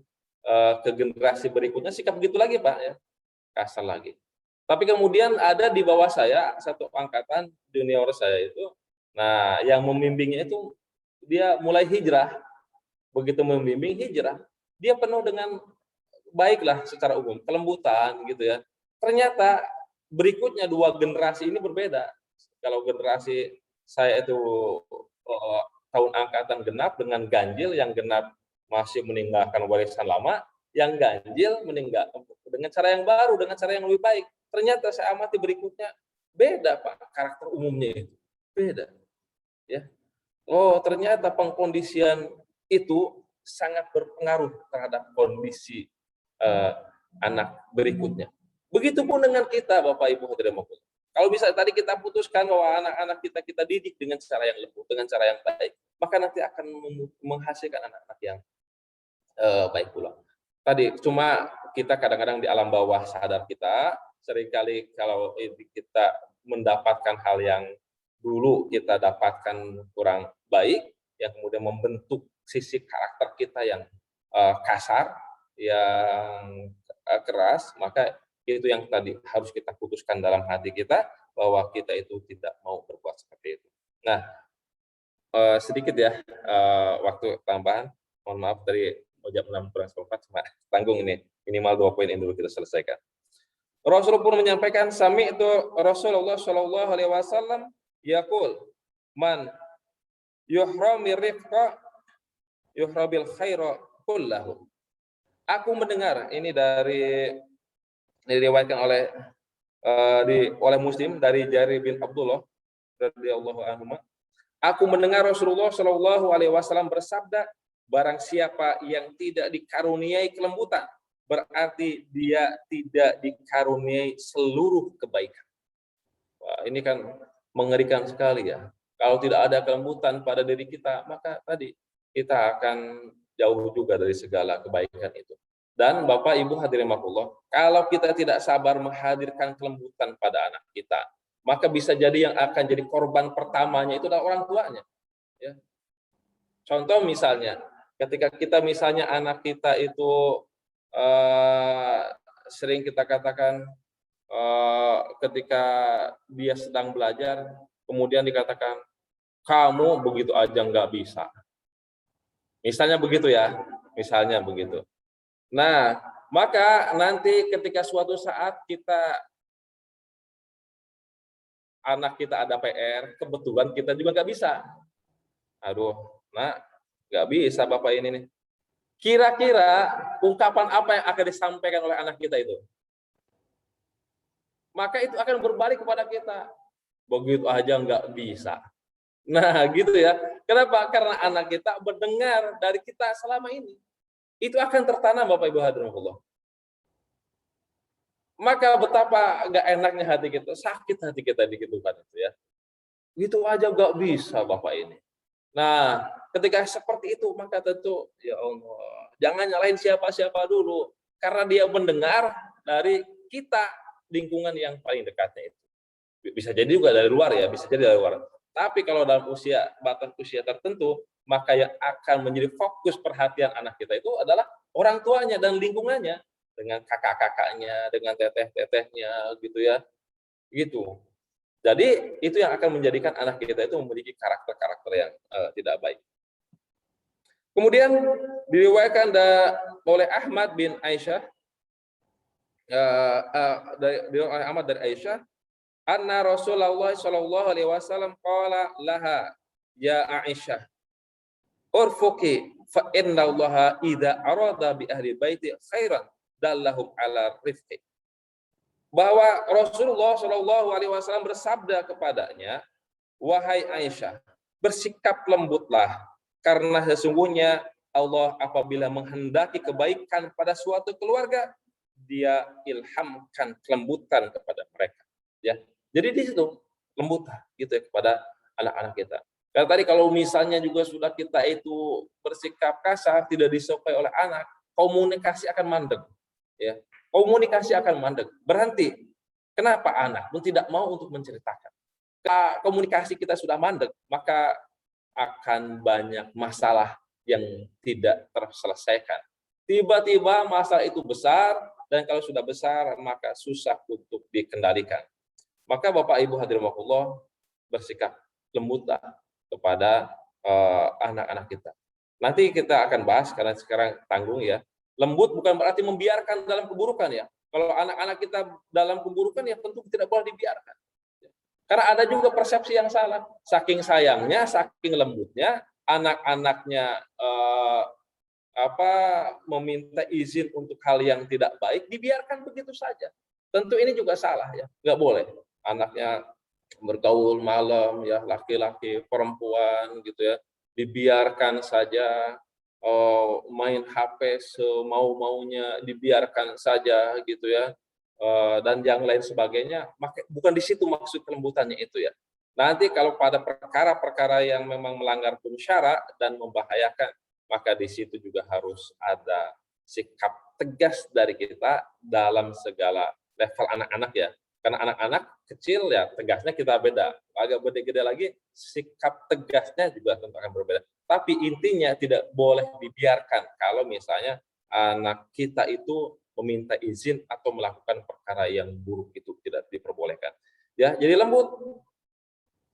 ke generasi berikutnya sikap begitu lagi Pak ya, kasar lagi. Tapi kemudian ada di bawah saya satu angkatan junior saya itu, nah yang membimbingnya itu dia mulai hijrah, begitu membimbing hijrah, dia penuh dengan baiklah secara umum, kelembutan gitu ya. Ternyata berikutnya dua generasi ini berbeda. Kalau generasi saya itu tahun angkatan genap dengan ganjil, yang genap masih meninggalkan warisan lama, yang ganjil meninggal dengan cara yang baru, dengan cara yang lebih baik. Ternyata saya amati berikutnya beda Pak, karakter umumnya itu beda. Ya, oh ternyata pengkondisian itu sangat berpengaruh terhadap kondisi anak berikutnya. Begitupun dengan kita Bapak Ibu hadirin. Kalau bisa tadi kita putuskan bahwa anak-anak kita didik dengan cara yang lembut, dengan cara yang baik, maka nanti akan menghasilkan anak-anak yang baik pula. Tadi cuma kita kadang-kadang di alam bawah sadar kita seringkali kalau kita mendapatkan hal yang dulu kita dapatkan kurang baik, yang kemudian membentuk sisi karakter kita yang kasar, yang keras, maka itu yang tadi harus kita putuskan dalam hati kita bahwa kita itu tidak mau berbuat seperti itu. Nah, sedikit ya waktu tambahan, mohon maaf dari jam 6 kurang seperempat, cuma tanggung ini minimal 2 poin ini dulu kita selesaikan. Rasul pun menyampaikan sami itu Rasulullah Shallallahu Alaihi Wasallam yaqul man yuhrami rifqa yuhrabil khaira kullahu. Aku mendengar ini diriwayatkan oleh Muslim dari Jarir bin Abdullah radhiyallahu anhu. Aku mendengar Rasulullah Shallallahu Alaihi Wasallam bersabda, barang siapa yang tidak dikaruniai kelembutan, berarti dia tidak dikaruniai seluruh kebaikan. Wah, ini kan mengerikan sekali ya. Kalau tidak ada kelembutan pada diri kita, maka tadi kita akan jauh juga dari segala kebaikan itu. Dan Bapak Ibu hadirin rahimakumullah, kalau kita tidak sabar menghadirkan kelembutan pada anak kita, maka bisa jadi yang akan jadi korban pertamanya itu adalah orang tuanya. Ya. Contoh misalnya, ketika kita misalnya anak kita itu sering kita katakan ketika dia sedang belajar, kemudian dikatakan, kamu begitu aja nggak bisa. Misalnya begitu ya, misalnya begitu. Nah, maka nanti ketika suatu saat anak kita ada PR, kebetulan kita juga nggak bisa. Aduh, nak, nggak bisa Bapak ini nih. Kira-kira ungkapan apa yang akan disampaikan oleh anak kita itu? Maka itu akan berbalik kepada kita. Begitu aja nggak bisa. Nah, gitu ya. Kenapa? Karena anak kita mendengar dari kita selama ini. Itu akan tertanam Bapak Ibu hadirin Allah. Maka betapa nggak enaknya hati kita, sakit hati kita digitukan itu ya. Gitu aja nggak bisa Bapak ini. Nah, ketika seperti itu maka tentu ya Allah, jangan nyalahin siapa-siapa dulu, karena dia mendengar dari kita, lingkungan yang paling dekatnya itu. Bisa jadi juga dari luar ya, bisa jadi dari luar. Tapi kalau dalam batas usia tertentu, maka yang akan menjadi fokus perhatian anak kita itu adalah orang tuanya dan lingkungannya, dengan kakak-kakaknya, dengan teteh-tetehnya gitu ya. Gitu. Jadi itu yang akan menjadikan anak kita itu memiliki karakter-karakter yang tidak baik. Kemudian diriwayatkan oleh Ahmad bin Aisyah, dari Ahmad dari Aisyah, anna Rasulullah sallallahu alaihi wasallam qala laha ya Aisyah urfuki fa inna Allah idza arada bi ahli baiti khairan dallahum ala rifqi. Bahwa Rasulullah sallallahu alaihi wasallam bersabda kepadanya, wahai Aisyah, bersikap lembutlah karena sesungguhnya Allah apabila menghendaki kebaikan pada suatu keluarga, dia ilhamkan kelembutan kepada mereka. Ya, jadi di situ lembutlah gitu ya kepada anak-anak kita. Karena tadi kalau misalnya juga sudah kita itu bersikap kasar, tidak disukai oleh anak, komunikasi akan mandek. Ya, komunikasi akan mandek. Berhenti. Kenapa anak pun tidak mau untuk menceritakan? Komunikasi kita sudah mandek, maka akan banyak masalah yang tidak terselesaikan. Tiba-tiba masalah itu besar, dan kalau sudah besar, maka susah untuk dikendalikan. Maka Bapak Ibu hadirin rahimakumullah, bersikap lembutlah kepada anak-anak kita. Nanti kita akan bahas, karena sekarang tanggung ya. Lembut bukan berarti membiarkan dalam keburukan ya. Kalau anak-anak kita dalam keburukan ya tentu tidak boleh dibiarkan. Karena ada juga persepsi yang salah. Saking sayangnya, saking lembutnya, anak-anaknya meminta izin untuk hal yang tidak baik, dibiarkan begitu saja. Tentu ini juga salah ya, nggak boleh. Anaknya bergaul malam ya, laki-laki, perempuan gitu ya, dibiarkan saja main HP semau-maunya, dibiarkan saja gitu ya, dan yang lain sebagainya. Bukan di situ maksud kelembutannya itu ya. Nanti kalau pada perkara-perkara yang memang melanggar hukum syara dan membahayakan, maka di situ juga harus ada sikap tegas dari kita dalam segala level anak-anak ya. Karena anak-anak kecil ya tegasnya kita beda. Agak gede-gede lagi sikap tegasnya juga tentu akan berbeda. Tapi intinya tidak boleh dibiarkan kalau misalnya anak kita itu meminta izin atau melakukan perkara yang buruk, itu tidak diperbolehkan. Ya, jadi lembut,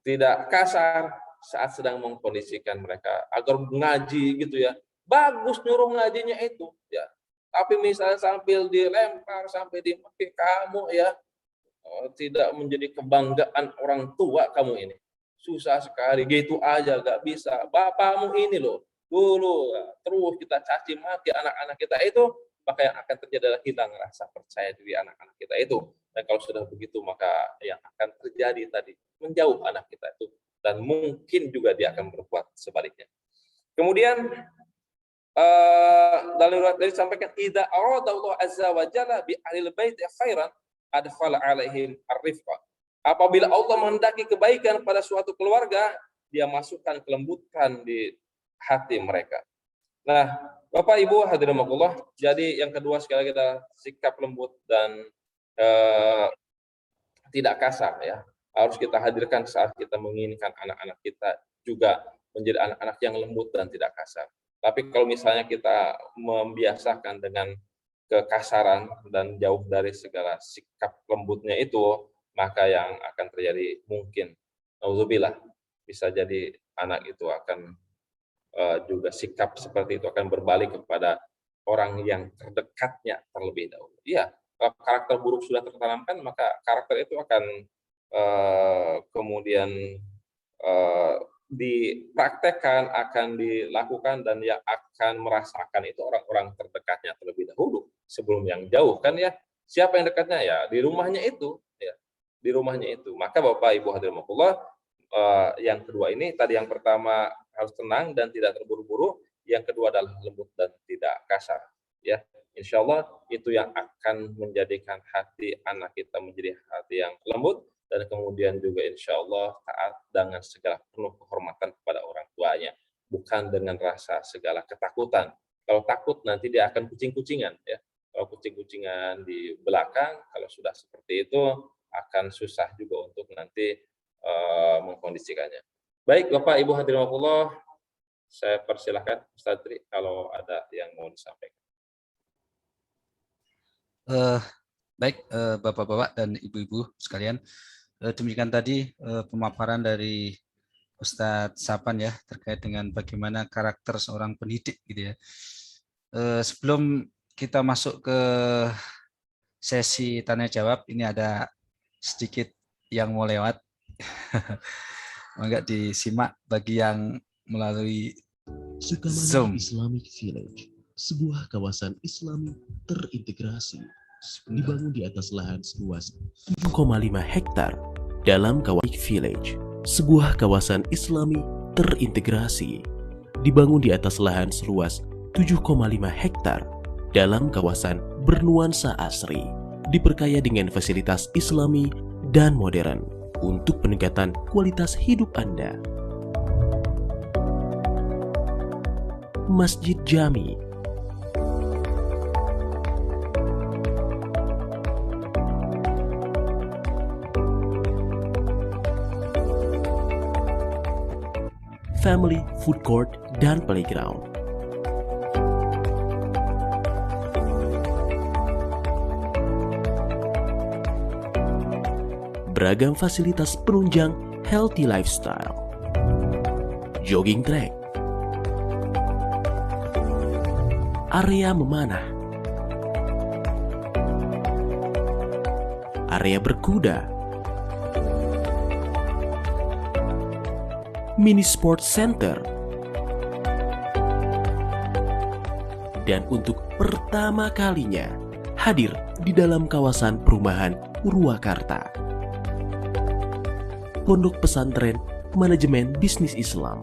tidak kasar saat sedang mengkondisikan mereka agar ngaji gitu ya. Bagus nyuruh ngajinya itu ya. Tapi misalnya sambil dilempar, sampai dimaki, kamu ya tidak menjadi kebanggaan orang tua kamu ini. Susah sekali, gitu aja gak bisa. Bapakmu ini loh, dulu terus kita caci maki anak-anak kita itu, maka yang akan terjadi adalah hilang rasa percaya diri anak-anak kita itu. Dan kalau sudah begitu, maka yang akan terjadi tadi, menjauh anak kita itu. Dan mungkin juga dia akan berbuat sebaliknya. Kemudian, dalam riwayat tadi disampaikan, idza arada Allah azza wa jalla bi ahlil bait khairan adkhala alaihim ar-rifqa. Apabila Allah menghendaki kebaikan pada suatu keluarga, dia masukkan kelembutan di hati mereka. Nah, Bapak Ibu hadirin rahimakumullah, jadi yang kedua sekali lagi adalah sikap lembut dan tidak kasar ya. Harus kita hadirkan saat kita menginginkan anak-anak kita juga menjadi anak-anak yang lembut dan tidak kasar. Tapi kalau misalnya kita membiasakan dengan kekasaran dan jauh dari segala sikap lembutnya itu, maka yang akan terjadi mungkin, nauzubillah, bisa jadi anak itu akan juga sikap seperti itu akan berbalik kepada orang yang terdekatnya terlebih dahulu. Iya, kalau karakter buruk sudah tertanamkan, maka karakter itu akan kemudian dipraktekkan, akan dilakukan, dan yang akan merasakan itu orang-orang terdekatnya terlebih dahulu sebelum yang jauh kan ya. Siapa yang dekatnya ya di rumahnya itu, ya di rumahnya itu. Maka Bapak Ibu hadirin rahimakumullah, yang kedua ini tadi, yang pertama harus tenang dan tidak terburu-buru, yang kedua adalah lembut dan tidak kasar. Ya, insya Allah itu yang akan menjadikan hati anak kita menjadi hati yang lembut, dan kemudian juga insya Allah taat dengan segala penuh kehormatan kepada orang tuanya, bukan dengan rasa segala ketakutan. Kalau takut nanti dia akan kucing-kucingan ya. Kalau kucing-kucingan di belakang, kalau sudah seperti itu akan susah juga untuk nanti mengkondisikannya. Baik Bapak Ibu hadirin rahimakumullah, saya persilahkan Ustaz Tri kalau ada yang mau disampaikan. Baik, Bapak-bapak dan Ibu-ibu sekalian, demikian tadi pemaparan dari Ustadz Sapan ya terkait dengan bagaimana karakter seorang pendidik gitu ya. Sebelum kita masuk ke sesi tanya jawab, ini ada sedikit yang mau lewat. Enggak disimak bagi yang melalui Zoom. Islamic Village, sebuah kawasan Islami terintegrasi, dibangun di atas lahan seluas 7,5 hektar dalam kawasan Village, sebuah kawasan Islami terintegrasi, dibangun di atas lahan seluas 7,5 hektar dalam kawasan bernuansa asri, diperkaya dengan fasilitas Islami dan modern untuk peningkatan kualitas hidup Anda. Masjid Jami, family food court dan playground, beragam fasilitas penunjang healthy lifestyle, jogging track, area memanah, area berkuda, mini sport center, dan untuk pertama kalinya hadir di dalam kawasan perumahan Purwakarta, Pondok Pesantren Manajemen Bisnis Islam.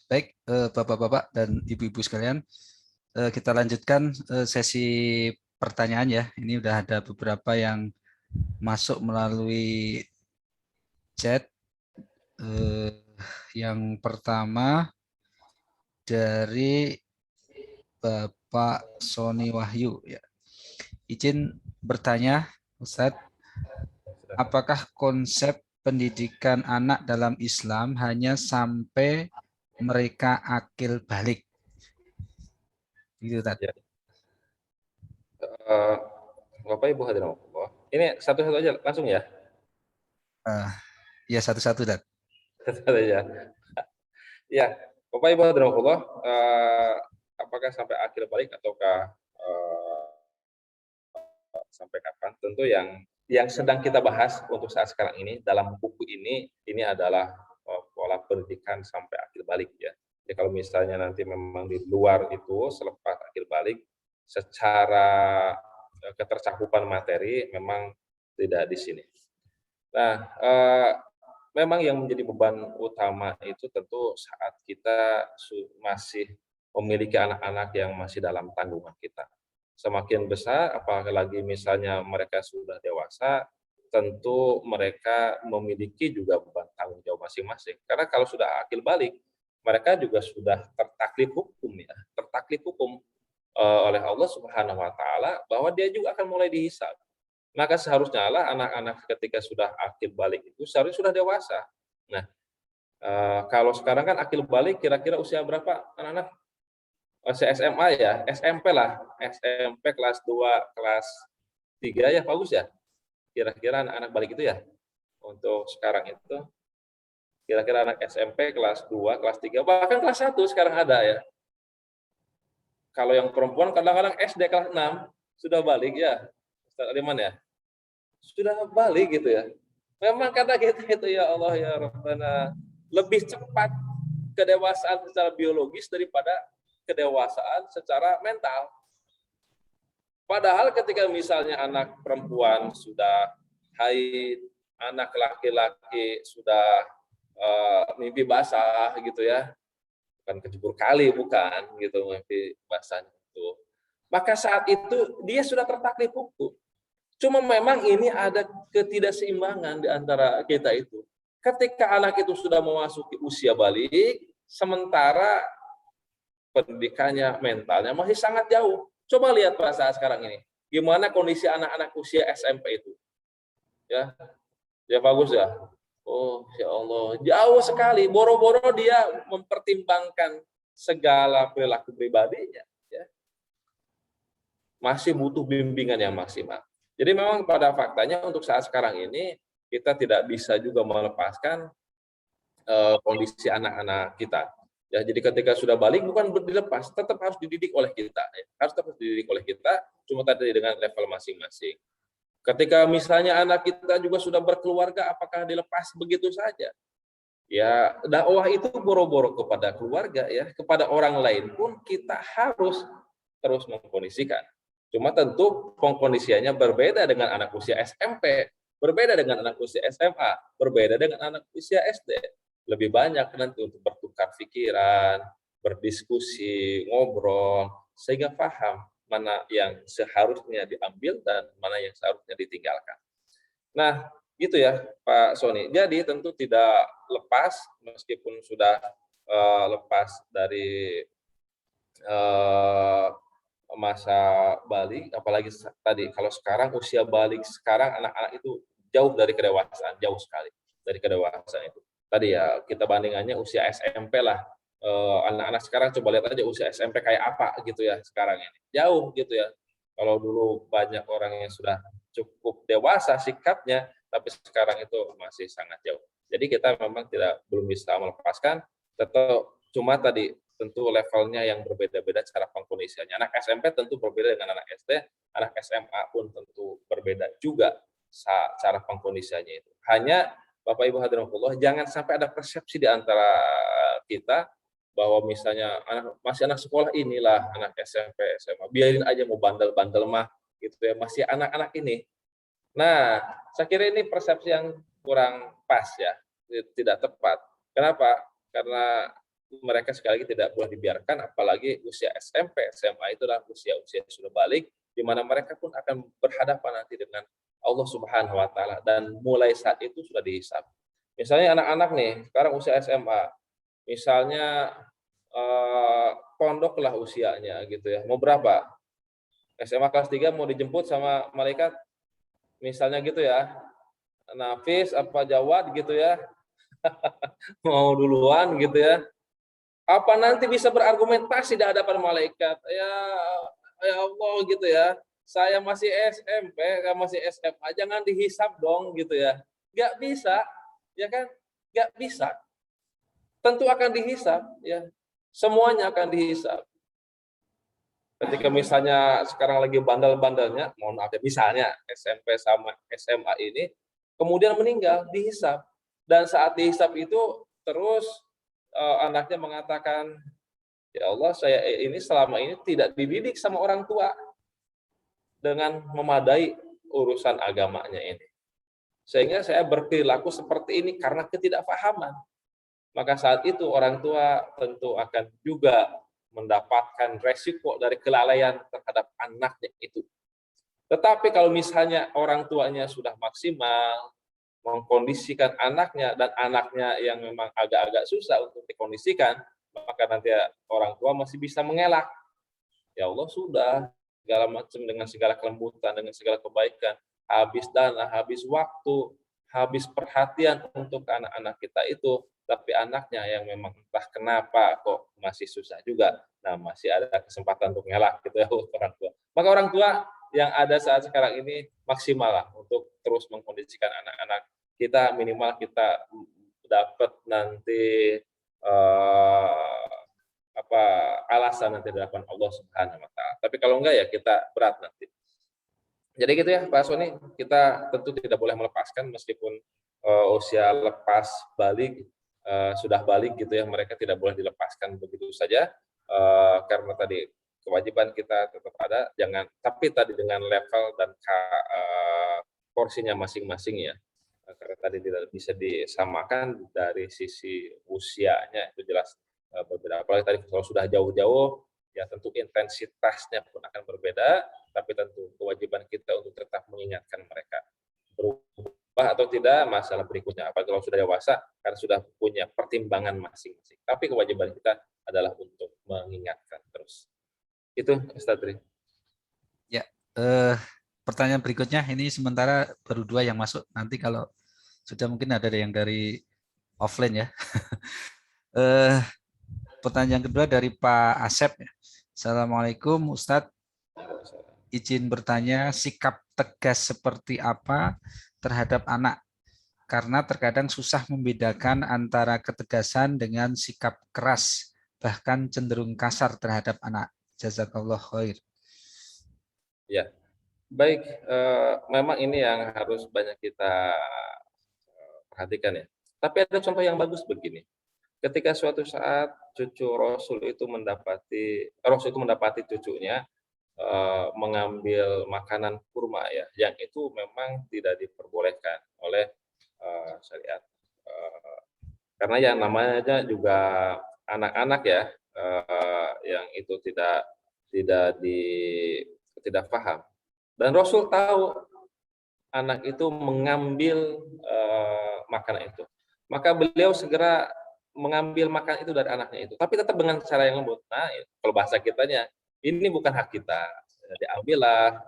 Baik, Bapak-bapak dan Ibu-ibu sekalian, kita lanjutkan sesi pertanyaan ya. Ini udah ada beberapa yang masuk melalui chat. Yang pertama dari Bapak Sony Wahyu. Ya. Izin bertanya, Ustadz, apakah konsep pendidikan anak dalam Islam hanya sampai mereka akil balik? Gitu, Tad. Ya. Bapak Ibu hadirin Allah. Ini satu-satu aja langsung ya. Ya, satu-satu, Tad. Satu aja. Ya, Bapak Ibu hadirin Allah, apakah sampai akhir balik ataukah sampai kapan? Tentu yang sedang kita bahas untuk saat sekarang ini dalam buku ini adalah pola pendidikan sampai akhir balik ya. Jadi kalau misalnya nanti memang di luar itu selepas akhir balik, secara ketercakupan materi memang tidak di sini. Nah, memang yang menjadi beban utama itu tentu saat kita masih memiliki anak-anak yang masih dalam tanggungan kita. Semakin besar, apalagi misalnya mereka sudah dewasa, tentu mereka memiliki juga beban tanggung jawab masing-masing. Karena kalau sudah akil balik, mereka juga sudah tertaklif hukum ya, tertaklif hukum oleh Allah Subhanahu wa taala bahwa dia juga akan mulai dihisab. Maka seharusnya lah anak-anak ketika sudah akil balik itu seharusnya sudah dewasa. Nah, kalau sekarang kan akil balik kira-kira usia berapa anak-anak? Usia SMA ya, SMP lah, SMP kelas 2, kelas 3 ya, bagus ya? Kira-kira anak-anak balik itu ya? Untuk sekarang itu, kira-kira anak SMP kelas 2, kelas 3, bahkan kelas 1 sekarang ada ya. Kalau yang perempuan kadang-kadang SD kelas 6 sudah balik ya, Ustaz Aliman ya? Sudah balik gitu ya. Memang kata kita itu ya Allah ya Rabbana lebih cepat kedewasaan secara biologis daripada kedewasaan secara mental. Padahal ketika misalnya anak perempuan sudah haid, anak laki-laki sudah mimpi basah gitu ya, bukan kecebur kali bukan gitu mimpi basahnya itu. Maka saat itu dia sudah tertaklif hukum. Cuma memang ini ada ketidakseimbangan di antara kita itu. Ketika anak itu sudah memasuki usia balik, sementara pendidikannya, mentalnya masih sangat jauh. Coba lihat pada saat sekarang ini, gimana kondisi anak-anak usia SMP itu. Ya, ya bagus ya. Oh, ya Allah, jauh sekali. Boro-boro dia mempertimbangkan segala perilaku pribadinya. Ya. Masih butuh bimbingan yang maksimal. Jadi memang pada faktanya untuk saat sekarang ini kita tidak bisa juga melepaskan kondisi anak-anak kita. Ya, jadi ketika sudah balik bukan dilepas, tetap harus dididik oleh kita. Ya. Harus tetap dididik oleh kita, cuma tadi dengan level masing-masing. Ketika misalnya anak kita juga sudah berkeluarga, apakah dilepas begitu saja? Ya, dakwah itu boro-boro kepada keluarga ya, kepada orang lain pun kita harus terus mengkondisikan. Cuma tentu pengkondisiannya berbeda dengan anak usia SMP, berbeda dengan anak usia SMA, berbeda dengan anak usia SD. Lebih banyak nanti untuk bertukar pikiran, berdiskusi, ngobrol, sehingga paham mana yang seharusnya diambil dan mana yang seharusnya ditinggalkan. Nah, gitu ya Pak Sony. Jadi tentu tidak lepas, meskipun sudah lepas dari masa balik, apalagi tadi kalau sekarang usia balik sekarang anak-anak itu jauh dari kedewasaan, jauh sekali dari kedewasaan itu. Tadi ya kita bandingannya usia SMP lah, anak-anak sekarang coba lihat aja usia SMP kayak apa gitu ya sekarang ini, jauh gitu ya. Kalau dulu banyak orang yang sudah cukup dewasa sikapnya, tapi sekarang itu masih sangat jauh. Jadi kita memang belum bisa melepaskan, tetap cuma tadi tentu levelnya yang berbeda-beda cara pengkondisiannya. Anak SMP tentu berbeda dengan anak SD, anak SMA pun tentu berbeda juga cara pengkondisiannya itu. Hanya Bapak Ibu hadirin Allah, jangan sampai ada persepsi di antara kita bahwa misalnya masih anak sekolah inilah anak SMP, SMA, biarin aja mau bandel-bandel mah gitu ya, masih anak-anak ini. Nah, saya kira ini persepsi yang kurang pas ya, tidak tepat. Kenapa? Karena mereka sekali lagi tidak boleh dibiarkan, apalagi usia SMP, SMA itu adalah usia-usia sudah balik, di mana mereka pun akan berhadapan nanti dengan Allah Subhanahu wa Ta'ala, dan mulai saat itu sudah dihisab. Misalnya anak-anak nih, sekarang usia SMA, misalnya pondok lah usianya gitu ya. Mau berapa? SMA kelas 3 mau dijemput sama malaikat, misalnya gitu ya. Nafis apa Jawad gitu ya, mau duluan gitu ya. Apa nanti bisa berargumentasi di hadapan malaikat? Ya Allah gitu ya. Saya masih SMP, masih SMA, jangan dihisap dong gitu ya. Nggak bisa, ya kan? Nggak bisa. Tentu akan dihisap, ya. Semuanya akan dihisap. Ketika misalnya sekarang lagi bandel-bandelnya, mohon maaf ya, misalnya SMP sama SMA ini, kemudian meninggal, dihisap. Dan saat dihisap itu terus anaknya mengatakan, ya Allah, saya ini selama ini tidak dididik sama orang tua dengan memadai urusan agamanya ini. Sehingga saya berperilaku seperti ini karena ketidakpahaman. Maka saat itu orang tua tentu akan juga mendapatkan resiko dari kelalaian terhadap anaknya itu. Tetapi kalau misalnya orang tuanya sudah maksimal mengkondisikan anaknya dan anaknya yang memang agak-agak susah untuk dikondisikan, maka nanti orang tua masih bisa mengelak. Ya Allah sudah, segala macam dengan segala kelembutan, dengan segala kebaikan, habis dana, habis waktu, habis perhatian untuk anak-anak kita itu, tapi anaknya yang memang entah kenapa kok masih susah juga. Nah, masih ada kesempatan untuk ngelak gitu ya orang tua. Maka orang tua yang ada saat sekarang ini maksimal lah untuk terus mengkondisikan anak-anak kita, minimal kita dapat nanti apa alasan nanti di hadapan Allah Subhanahu wa taala. Tapi kalau enggak ya kita berat nanti. Jadi gitu ya Pak Sony, kita tentu tidak boleh melepaskan meskipun usia lepas balik sudah balik gitu ya, mereka tidak boleh dilepaskan begitu saja karena tadi kewajiban kita tetap ada, jangan tapi tadi dengan level dan porsinya masing-masing ya. Karena tadi tidak bisa disamakan dari sisi usianya itu jelas berbeda. Apalagi tadi kalau sudah jauh-jauh, ya tentu intensitasnya pun akan berbeda, tapi tentu kewajiban kita untuk tetap mengingatkan mereka. Berubah atau tidak, masalah berikutnya. Apalagi kalau sudah dewasa, karena sudah punya pertimbangan masing-masing. Tapi kewajiban kita adalah untuk mengingatkan terus. Itu, Ustaz Tri. Ya, pertanyaan berikutnya ini sementara baru 2 yang masuk. Nanti kalau sudah mungkin ada yang dari offline ya. Pertanyaan kedua dari Pak Asep. Assalamualaikum Ustadz, izin bertanya sikap tegas seperti apa terhadap anak? Karena terkadang susah membedakan antara ketegasan dengan sikap keras, bahkan cenderung kasar terhadap anak. Jazakallah khair. Ya, baik. Memang ini yang harus banyak kita perhatikan ya. Tapi ada contoh yang bagus begini. Ketika suatu saat Rasul itu mendapati cucunya mengambil makanan kurma ya, yang itu memang tidak diperbolehkan oleh syariat. Karena yang namanya juga anak-anak ya, yang itu tidak paham. Dan Rasul tahu anak itu mengambil makanan itu. Maka beliau segera mengambil makanan itu dari anaknya itu. Tapi tetap dengan cara yang lembut. Nah, kalau bahasa kitanya, ini bukan hak kita. Diambillah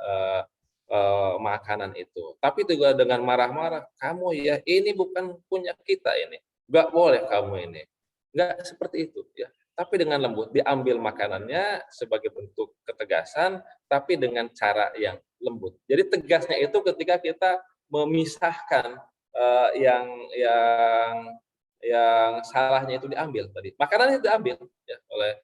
makanan itu. Tapi juga dengan marah-marah, kamu ya ini bukan punya kita ini. Nggak boleh kamu ini. Nggak seperti itu ya. Tapi dengan lembut, diambil makanannya sebagai bentuk ketegasan, tapi dengan cara yang lembut. Jadi tegasnya itu ketika kita memisahkan yang salahnya itu diambil tadi. Makanannya diambil ya oleh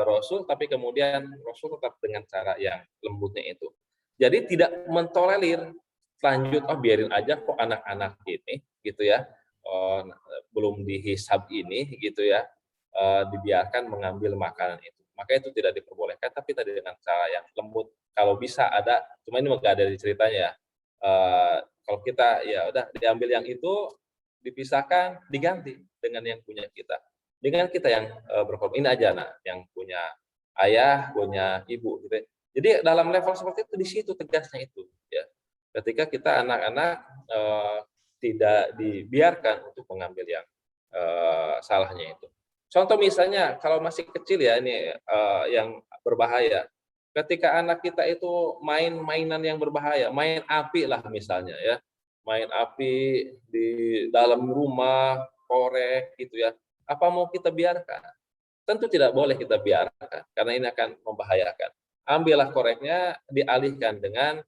Rasul, tapi kemudian Rasul tetap dengan cara yang lembutnya itu. Jadi tidak mentolerir lanjut, biarin aja kok anak-anak ini gitu ya, belum dihisab ini gitu ya, dibiarkan mengambil makanan itu. Maka itu tidak diperbolehkan, tapi tadi dengan cara yang lembut. Kalau bisa ada, cuma ini nggak ada di ceritanya ya. Kalau kita ya udah diambil yang itu, dipisahkan, diganti dengan yang punya kita. Dengan kita yang berkorban, ini aja yang punya ayah, punya ibu gitu. Jadi dalam level seperti itu, di situ tegasnya itu ya. Ketika kita anak-anak tidak dibiarkan untuk mengambil yang salahnya itu. Contoh misalnya kalau masih kecil ya ini yang berbahaya. Ketika anak kita itu main mainan yang berbahaya, main api lah misalnya ya, main api di dalam rumah, korek gitu ya. Apa mau kita biarkan? Tentu tidak boleh kita biarkan karena ini akan membahayakan. Ambillah koreknya, dialihkan dengan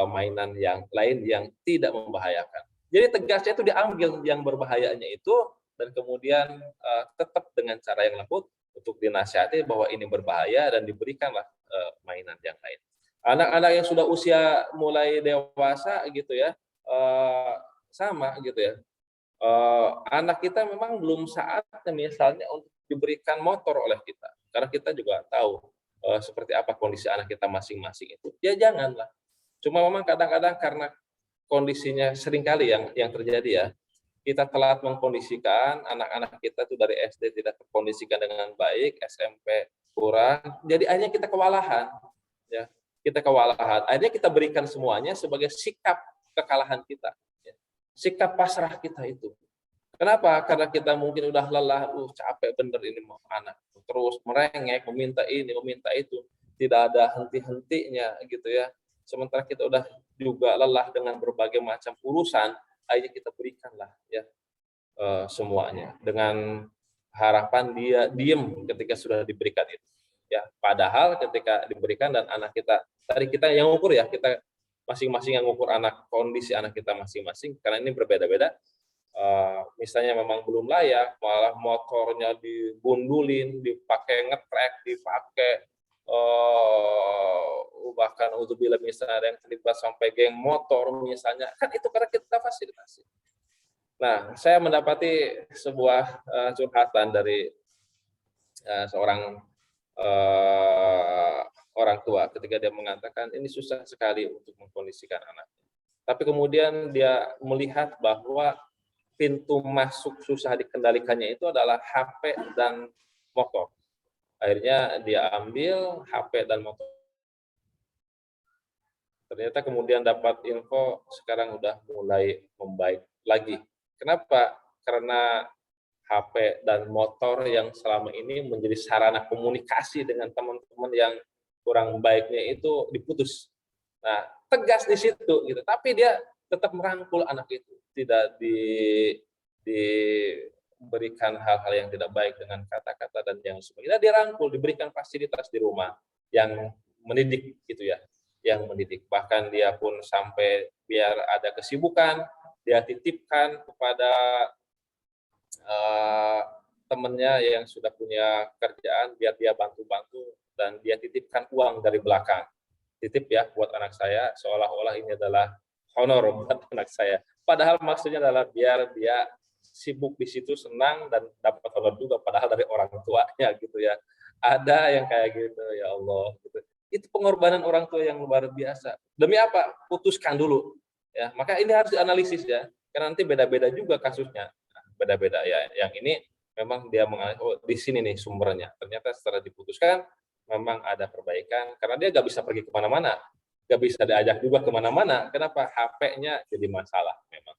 mainan yang lain yang tidak membahayakan. Jadi tegasnya itu diambil yang berbahayanya itu dan kemudian tetap dengan cara yang lembut untuk dinasihati bahwa ini berbahaya dan diberikanlah mainan yang lain. Anak-anak yang sudah usia mulai dewasa gitu ya, sama gitu ya. Anak kita memang belum saatnya misalnya untuk diberikan motor oleh kita, karena kita juga tahu seperti apa kondisi anak kita masing-masing itu. Ya janganlah. Cuma memang kadang-kadang karena kondisinya seringkali yang terjadi ya, kita telat mengkondisikan anak-anak kita tuh dari SD tidak terkondisikan dengan baik, SMP kurang, jadi akhirnya kita kewalahan, ya. Kita kewalahan. Akhirnya kita berikan semuanya sebagai sikap kekalahan kita, ya. Sikap pasrah kita itu. Kenapa? Karena kita mungkin udah lelah, capek bener ini mau anak, terus merengek, meminta ini, meminta itu, tidak ada henti-hentinya gitu ya. Sementara kita udah juga lelah dengan berbagai macam urusan, akhirnya kita berikanlah ya semuanya dengan harapan dia diem ketika sudah diberikan itu. Ya, padahal ketika diberikan dan anak kita, tadi kita yang ukur ya, kita masing-masing yang ukur anak, kondisi anak kita masing-masing, karena ini berbeda-beda. Misalnya memang belum layak, malah motornya dibundulin, dipakai ngetrek, dipakai bahkan udzubillah misalnya ada yang terlibat sampai geng motor misalnya, kan itu karena kita fasilitasi. Nah, saya mendapati sebuah curhatan dari seorang orang tua ketika dia mengatakan ini susah sekali untuk mengkondisikan anaknya. Tapi kemudian dia melihat bahwa pintu masuk susah dikendalikannya itu adalah HP dan motor. Akhirnya dia ambil HP dan motor. Ternyata kemudian dapat info sekarang udah mulai membaik lagi. Kenapa? Karena HP dan motor yang selama ini menjadi sarana komunikasi dengan teman-teman yang kurang baiknya itu diputus. Nah, tegas di situ gitu. Tapi dia tetap merangkul anak itu, tidak diberikan hal-hal yang tidak baik dengan kata-kata dan yang sebagainya. Dia rangkul, diberikan fasilitas di rumah yang mendidik gitu ya, yang mendidik. Bahkan dia pun sampai biar ada kesibukan, dia titipkan kepada temannya yang sudah punya kerjaan biar dia bantu-bantu dan dia titipkan uang dari belakang. Titip ya buat anak saya, seolah-olah ini adalah honor buat anak saya. Padahal maksudnya adalah biar dia sibuk di situ, senang dan dapat honor juga, padahal dari orang tuanya gitu ya. Ada yang kayak gitu, ya Allah. Gitu. Itu pengorbanan orang tua yang luar biasa. Demi apa? Putuskan dulu. Ya, maka ini harus dianalisis ya, karena nanti beda-beda juga kasusnya. Nah, beda-beda ya. Yang ini memang dia di sini nih sumbernya. Ternyata setelah diputuskan, memang ada perbaikan, karena dia nggak bisa pergi kemana-mana, nggak bisa diajak juga kemana-mana. Kenapa? HP-nya jadi masalah memang.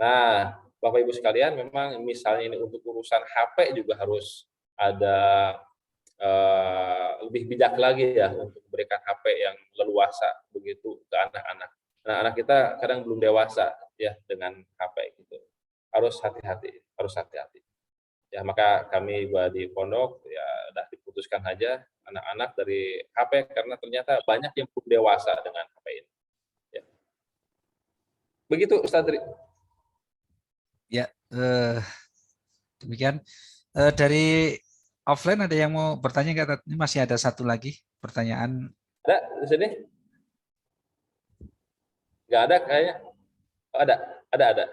Nah, Bapak Ibu sekalian, memang misalnya ini untuk urusan HP juga harus ada lebih bijak lagi ya untuk memberikan HP yang leluasa begitu ke anak-anak. Nah, anak kita kadang belum dewasa ya dengan HP gitu. Harus hati-hati, harus hati-hati. Ya, maka kami juga di pondok ya udah diputuskan aja anak-anak dari HP karena ternyata banyak yang belum dewasa dengan HP ini. Ya. Begitu Ustaz Tri. Ya, demikian. Dari offline ada yang mau bertanya nggak? Ini masih ada satu lagi pertanyaan. Ada di sini? Nggak ada kayaknya. Oh, ada.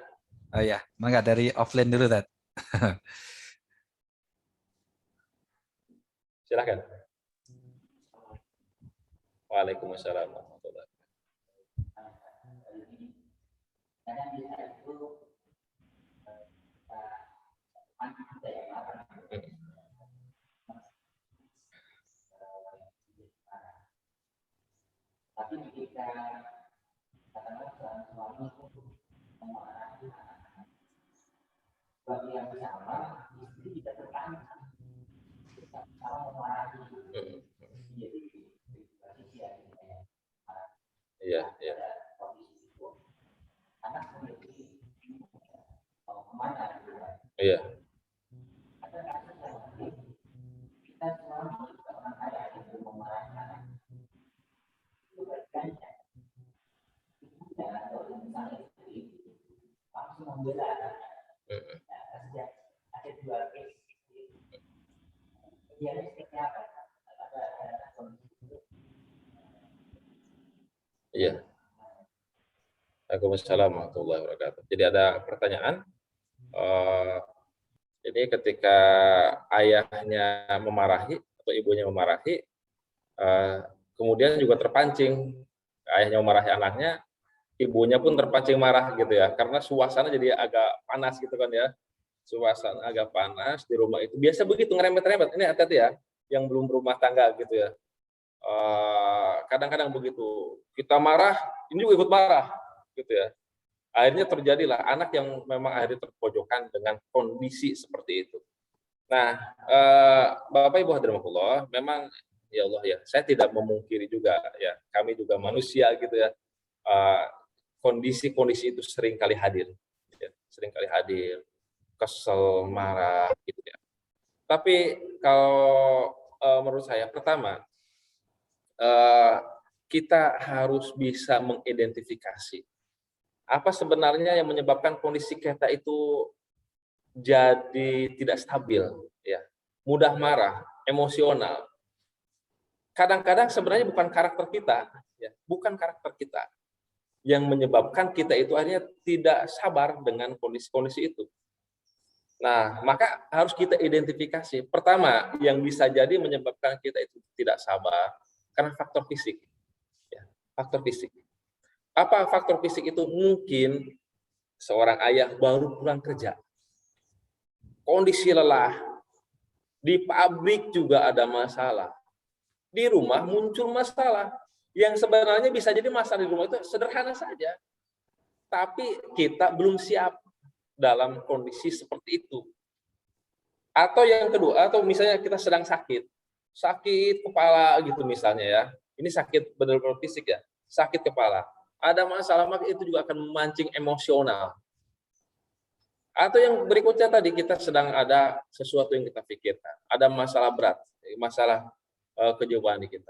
Oh ya, maka dari offline dulu, Tat. Silakan. Waalaikumsalam warahmatullahi wabarakatuh. Tapi ketika katakanlah suami Iya, iya. Iya. Iya. Waalaikumsalam warahmatullahi wabarakatuh. Jadi ada pertanyaan, ini ketika ayahnya memarahi atau ibunya memarahi, kemudian juga terpancing, ayahnya memarahi anaknya, ibunya pun terpancing marah gitu ya, karena suasana jadi agak panas gitu kan ya, suasana agak panas di rumah itu. Biasa begitu ngerembet-rembet, ini hati-hati ya, yang belum berumah tangga gitu ya. Kadang-kadang begitu, kita marah, ini juga ikut marah gitu ya. Akhirnya terjadilah anak yang memang akhirnya terpojokan dengan kondisi seperti itu. Nah, Bapak Ibu hadirin rahimakumullah, memang ya Allah ya, saya tidak memungkiri juga ya, kami juga manusia gitu ya. Kondisi-kondisi itu sering kali hadir, ya, sering kali hadir, kesel, marah gitu ya. Tapi kalau menurut saya, pertama kita harus bisa mengidentifikasi apa sebenarnya yang menyebabkan kondisi kita itu jadi tidak stabil, ya, mudah marah, emosional. Kadang-kadang sebenarnya bukan karakter kita, ya, bukan karakter kita yang menyebabkan kita itu akhirnya tidak sabar dengan kondisi-kondisi itu. Nah, maka harus kita identifikasi. Pertama, yang bisa jadi menyebabkan kita itu tidak sabar karena faktor fisik, ya, faktor fisik. Apa faktor fisik itu? Mungkin seorang ayah baru pulang kerja, kondisi lelah, di pabrik juga ada masalah, di rumah muncul masalah, yang sebenarnya bisa jadi masalah di rumah itu sederhana saja, tapi kita belum siap dalam kondisi seperti itu. Atau yang kedua, atau misalnya kita sedang sakit kepala gitu misalnya ya, ini sakit benar-benar fisik ya, sakit kepala, ada masalah, maka itu juga akan memancing emosional. Atau yang berikutnya tadi, kita sedang ada sesuatu yang kita pikirkan, ada masalah berat, masalah kejiwaan di kita.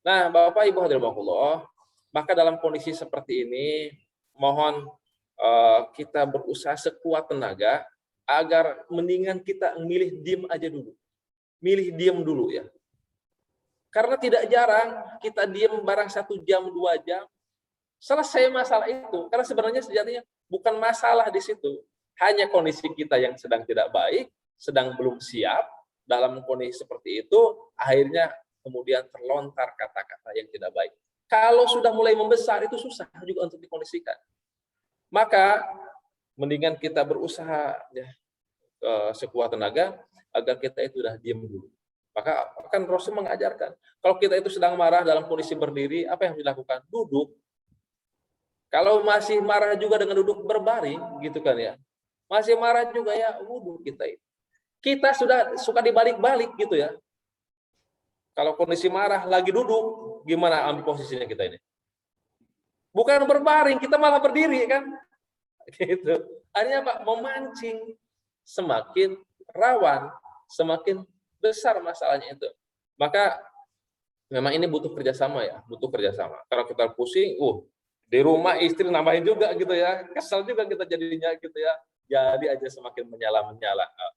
Nah, Bapak Ibu hadirin rahimakumullah, maka dalam kondisi seperti ini, mohon kita berusaha sekuat tenaga agar mendingan kita milih diem aja dulu, milih diem dulu ya. Karena tidak jarang kita diem barang 1 jam, 2 jam, selesai masalah itu. Karena sebenarnya sejatinya bukan masalah di situ, hanya kondisi kita yang sedang tidak baik, sedang belum siap dalam kondisi seperti itu, akhirnya kemudian terlontar kata-kata yang tidak baik. Kalau sudah mulai membesar, itu susah juga untuk dikondisikan. Maka mendingan kita berusaha ya, sekuat tenaga agar kita itu sudah diam dulu. Maka kan Rasul mengajarkan, kalau kita itu sedang marah dalam kondisi berdiri, apa yang dilakukan? Duduk. Kalau masih marah juga dengan duduk berbaring, gitu kan ya, masih marah juga ya, wudhu kita itu. Kita sudah suka dibalik-balik gitu ya. Kalau kondisi marah lagi duduk, gimana ambil posisinya kita ini? Bukan berbaring, kita malah berdiri kan? Gitu. Akhirnya Pak, memancing, semakin rawan, semakin besar masalahnya itu. Maka memang ini butuh kerjasama ya, butuh kerjasama. Kalau kita pusing, di rumah istri nambahin juga gitu ya, kesel juga kita jadinya gitu ya. Jadi aja semakin menyala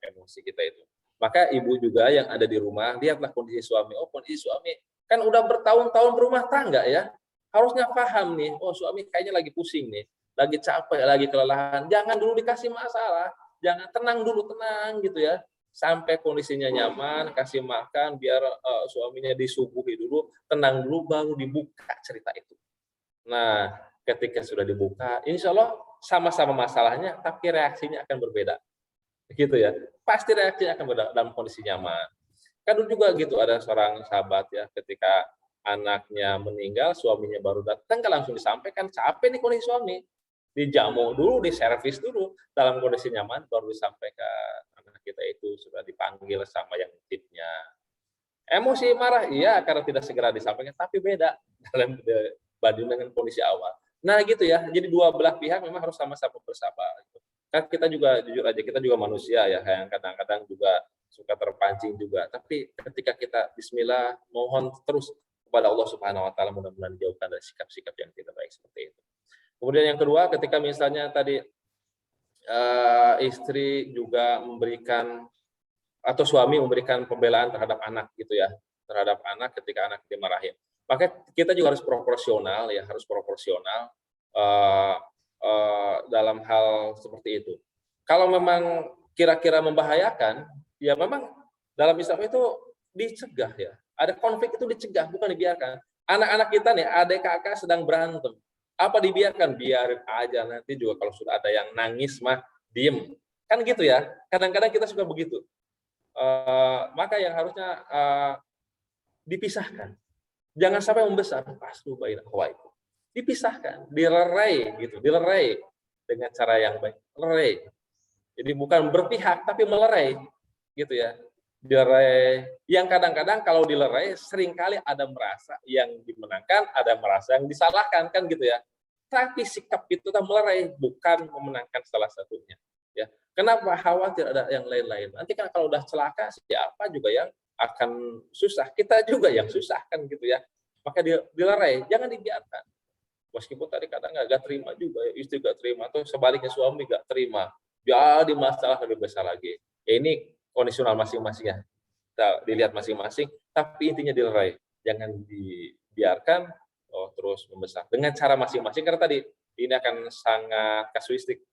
emosi kita itu. Maka ibu juga yang ada di rumah, lihatlah kondisi suami. Oh, kondisi suami kan udah bertahun-tahun berumah tangga ya. Harusnya paham nih, oh suami kayaknya lagi pusing nih, lagi capek, lagi kelelahan. Jangan dulu dikasih masalah, jangan, tenang dulu, tenang gitu ya. Sampai kondisinya nyaman, kasih makan, biar suaminya disuguhi dulu, tenang dulu, baru dibuka cerita itu. Nah, ketika sudah dibuka, insya Allah sama-sama masalahnya, tapi reaksinya akan berbeda. Gitu ya, pasti reaksinya akan berbeda dalam kondisi nyaman. Kan juga gitu, ada seorang sahabat ya, ketika anaknya meninggal, suaminya baru datang, kan langsung disampaikan, capek nih kondisi suami. dijamu dulu, diservis dulu dalam kondisi nyaman, baru disampaikan anak kita itu sudah dipanggil sama yang tipnya. Emosi marah, iya karena tidak segera disampaikan, tapi beda dalam banding dengan kondisi awal. Nah gitu ya, jadi dua belah pihak memang harus sama-sama bersabar. Kan kita juga jujur aja, kita juga manusia ya, yang kadang-kadang juga suka terpancing juga. Tapi ketika kita Bismillah, mohon terus kepada Allah Subhanahu Wa Taala, mudah-mudahan dijauhkan dari sikap-sikap yang tidak baik seperti itu. Kemudian yang kedua, ketika misalnya tadi istri juga memberikan atau suami memberikan pembelaan terhadap anak gitu ya, terhadap anak ketika anak dimarahin. Maka kita juga harus proporsional ya, harus proporsional dalam hal seperti itu. Kalau memang kira-kira membahayakan, ya memang dalam Islam itu dicegah ya. Ada konflik itu dicegah, bukan dibiarkan. Anak-anak kita nih, adik kakak sedang berantem. Apa dibiarkan? Biarin aja, nanti juga kalau sudah ada yang nangis mah diem. Kan gitu ya. Kadang-kadang kita suka begitu. Maka yang harusnya dipisahkan. Jangan sampai membesar. Aslu baina khawaikum. Dipisahkan, dilerai gitu, dilerai dengan cara yang baik. Lerai. Jadi bukan berpihak tapi melerai gitu ya. Dilerai. Yang kadang-kadang kalau dilerai seringkali ada merasa yang dimenangkan, ada merasa yang disalahkan kan gitu ya. Tapi sikap itu kan melerai, bukan memenangkan salah satunya. Ya. Kenapa khawatir ada yang lain-lain? Nanti kan kalau udah celaka siapa juga yang akan susah, kita juga yang susah kan gitu ya. Maka dilerai, jangan dibiarkan. Meskipun tadi kadang nggak terima juga, istri nggak terima, atau sebaliknya suami nggak terima, jadi masalah lebih besar lagi. Ya ini kondisional masing-masing ya, kita dilihat masing-masing, tapi intinya dilerai, jangan dibiarkan terus membesar. Dengan cara masing-masing, karena tadi ini akan sangat kasuistik,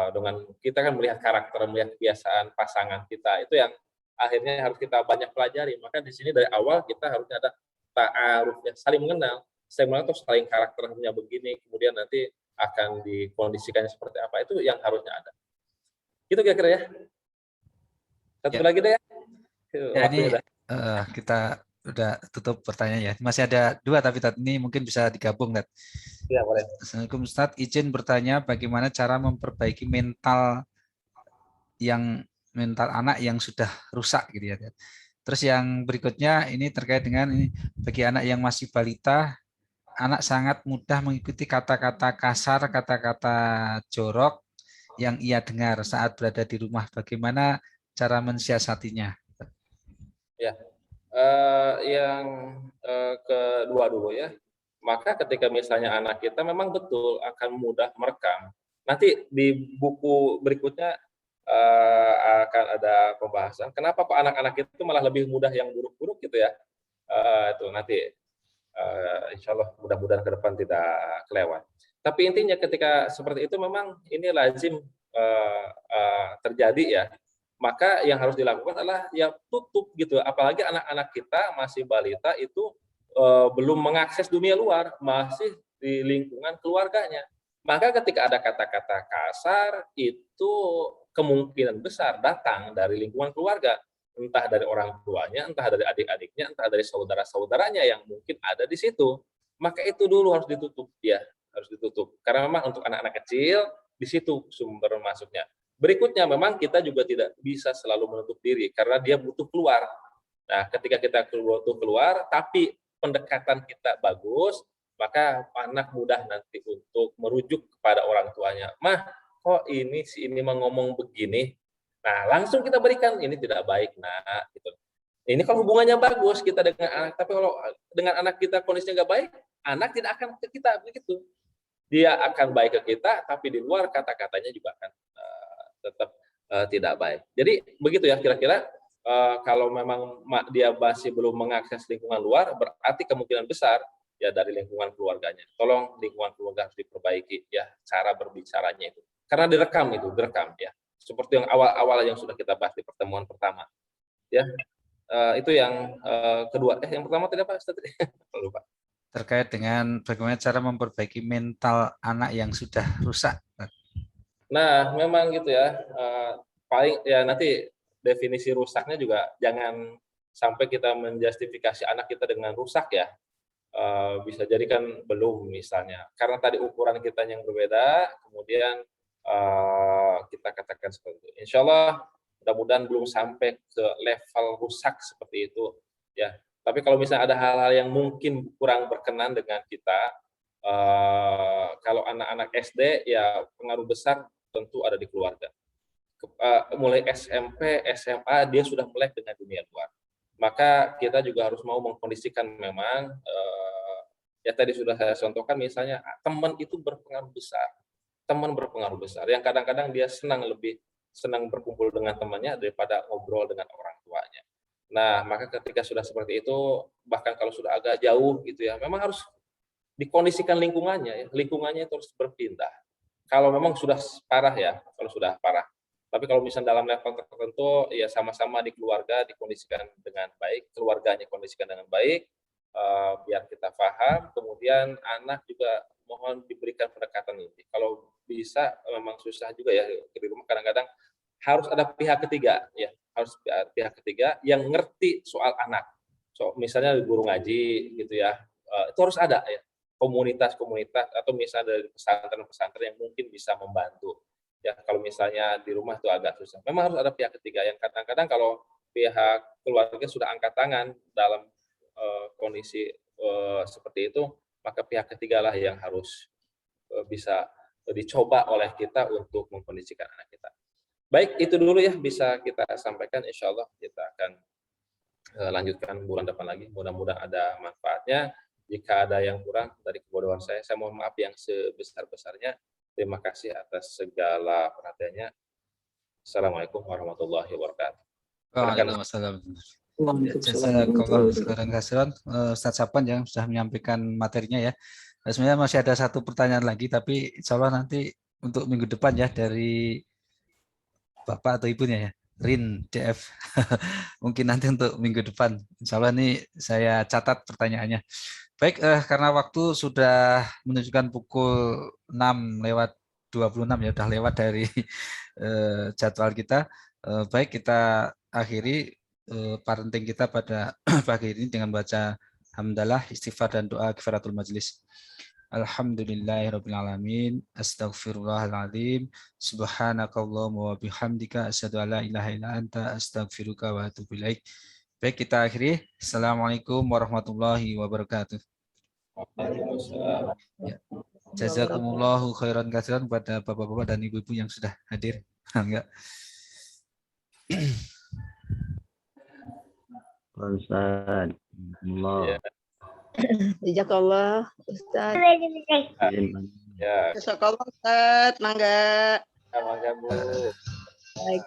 dengan kita kan melihat karakter, melihat kebiasaan pasangan kita, itu yang akhirnya harus kita banyak pelajari. Maka di sini dari awal kita harusnya ada ta'arufnya, saling mengenal, terus saling karakternya begini, kemudian nanti akan dikondisikannya seperti apa, itu yang harusnya ada. Itu kira-kira ya. Satu lagi deh ya. Ya ini kita udah tutup pertanyaan ya. Masih ada dua tapi ini mungkin bisa digabung, Tat. Ya, boleh. Assalamualaikum Ustaz, izin bertanya bagaimana cara memperbaiki mental anak yang sudah rusak gitu ya. Terus yang berikutnya ini terkait dengan ini, bagi anak yang masih balita, anak sangat mudah mengikuti kata-kata kasar, kata-kata jorok yang ia dengar saat berada di rumah. Bagaimana cara mensiasatinya? Ya, yang kedua dulu ya. Maka ketika misalnya anak kita memang betul akan mudah merekam. Nanti di buku berikutnya akan ada pembahasan. Kenapa kok anak-anak itu malah lebih mudah yang buruk-buruk gitu ya? Itu nanti insya Allah mudah-mudahan ke depan tidak kelewat. Tapi intinya ketika seperti itu memang ini lazim terjadi ya. Maka yang harus dilakukan adalah ya tutup gitu. Apalagi anak-anak kita masih balita itu belum mengakses dunia luar, masih di lingkungan keluarganya. Maka ketika ada kata-kata kasar itu kemungkinan besar datang dari lingkungan keluarga, entah dari orang tuanya, entah dari adik-adiknya, entah dari saudara-saudaranya yang mungkin ada di situ. Maka itu dulu harus ditutup ya, harus ditutup. Karena memang untuk anak-anak kecil di situ sumber masuknya. Berikutnya memang kita juga tidak bisa selalu menutup diri karena dia butuh keluar. Nah, ketika kita butuh keluar, tapi pendekatan kita bagus, maka anak mudah nanti untuk merujuk kepada orang tuanya. Mah, kok ini si ini mau ngomong begini? Nah, langsung kita berikan, ini tidak baik, nak. Gitu. Ini kalau hubungannya bagus kita dengan anak, tapi kalau dengan anak kita kondisinya nggak baik, anak tidak akan ke kita begitu. Dia akan baik ke kita, tapi di luar kata-katanya juga akan tetap tidak baik. Jadi begitu ya kira-kira. Kalau memang dia masih belum mengakses lingkungan luar, berarti kemungkinan besar ya dari lingkungan keluarganya. Tolong lingkungan keluarga harus diperbaiki ya cara berbicaranya itu. Karena direkam ya. Seperti yang awal-awal yang sudah kita bahas di pertemuan pertama. Ya. Itu yang kedua. Yang pertama tadi apa? Lupa. Terkait dengan bagaimana cara memperbaiki mental anak yang sudah rusak. Nah, memang gitu ya. Paling ya nanti definisi rusaknya juga jangan sampai kita menjustifikasi anak kita dengan rusak ya. bisa jadi kan belum misalnya. Karena tadi ukuran kita yang berbeda, kemudian kita katakan seperti itu. Insya Allah mudah-mudahan belum sampai ke level rusak seperti itu. Ya. Tapi kalau misalnya ada hal-hal yang mungkin kurang berkenan dengan kita, kalau anak-anak SD ya pengaruh besar tentu ada di keluarga. Mulai SMP, SMA dia sudah melek dengan dunia luar. Maka kita juga harus mau mengkondisikan memang ya tadi sudah saya contohkan misalnya teman itu berpengaruh besar. Teman berpengaruh besar. Yang kadang-kadang dia lebih senang berkumpul dengan temannya daripada ngobrol dengan orang tuanya. Nah, maka ketika sudah seperti itu, bahkan kalau sudah agak jauh gitu ya, memang harus dikondisikan lingkungannya, lingkungannya itu harus berpindah. Kalau memang sudah parah ya, kalau sudah parah. Tapi kalau misalnya dalam level tertentu, ya sama-sama di keluarga dikondisikan dengan baik, keluarganya kondisikan dengan baik, biar kita paham. Kemudian anak juga mohon diberikan pendekatan lebih. Kalau bisa, memang susah juga ya di rumah kadang-kadang harus ada pihak ketiga, ya harus pihak ketiga yang ngerti soal anak. So, misalnya guru ngaji gitu ya, itu harus ada ya komunitas-komunitas atau misalnya dari pesantren-pesantren yang mungkin bisa membantu. Ya kalau misalnya di rumah itu agak susah. Memang harus ada pihak ketiga yang kadang-kadang kalau pihak keluarga sudah angkat tangan dalam kondisi seperti itu, maka pihak ketiga lah yang harus bisa dicoba oleh kita untuk mengkondisikan anak kita. Baik, itu dulu ya bisa kita sampaikan. Insya Allah kita akan lanjutkan bulan depan lagi. Mudah-mudahan ada manfaatnya. Jika ada yang kurang dari kebodohan saya mohon maaf yang sebesar-besarnya. Terima kasih atas segala perhatiannya. Assalamualaikum warahmatullahi wabarakatuh. Waalaikumsalam. Jazakallahu khairan katsiran Ustaz Sapan yang sudah menyampaikan materinya ya. Nah, sebenarnya masih ada satu pertanyaan lagi, tapi insya Allah nanti untuk minggu depan ya dari Bapak atau Ibunya ya, Rin DF. Mungkin nanti untuk minggu depan. Insya Allah ini saya catat pertanyaannya. Baik, karena waktu sudah menunjukkan pukul 6:26 ya, sudah lewat dari jadwal kita. Baik, kita akhiri parenting kita pada pagi ini dengan baca hamdalah, istighfar dan doa kifaratul majlis. Alhamdulillahirrabbilalamin. Astaghfirullahaladzim. Subhanakallahumma wa bihamdika asyhadu an la ilaha illa anta astaghfiruka wa atubu ilaik. Baik, kita akhiri. Assalamualaikum warahmatullahi wabarakatuh. Ya. Jazakumullahu khairan katsiran kepada bapak-bapak dan ibu-ibu yang sudah hadir. Enggak. Ustaz. Allah. Jazakallah Ustaz. Ya. Jazakallah Ustaz. Mangga. Mangga Bu. Baik.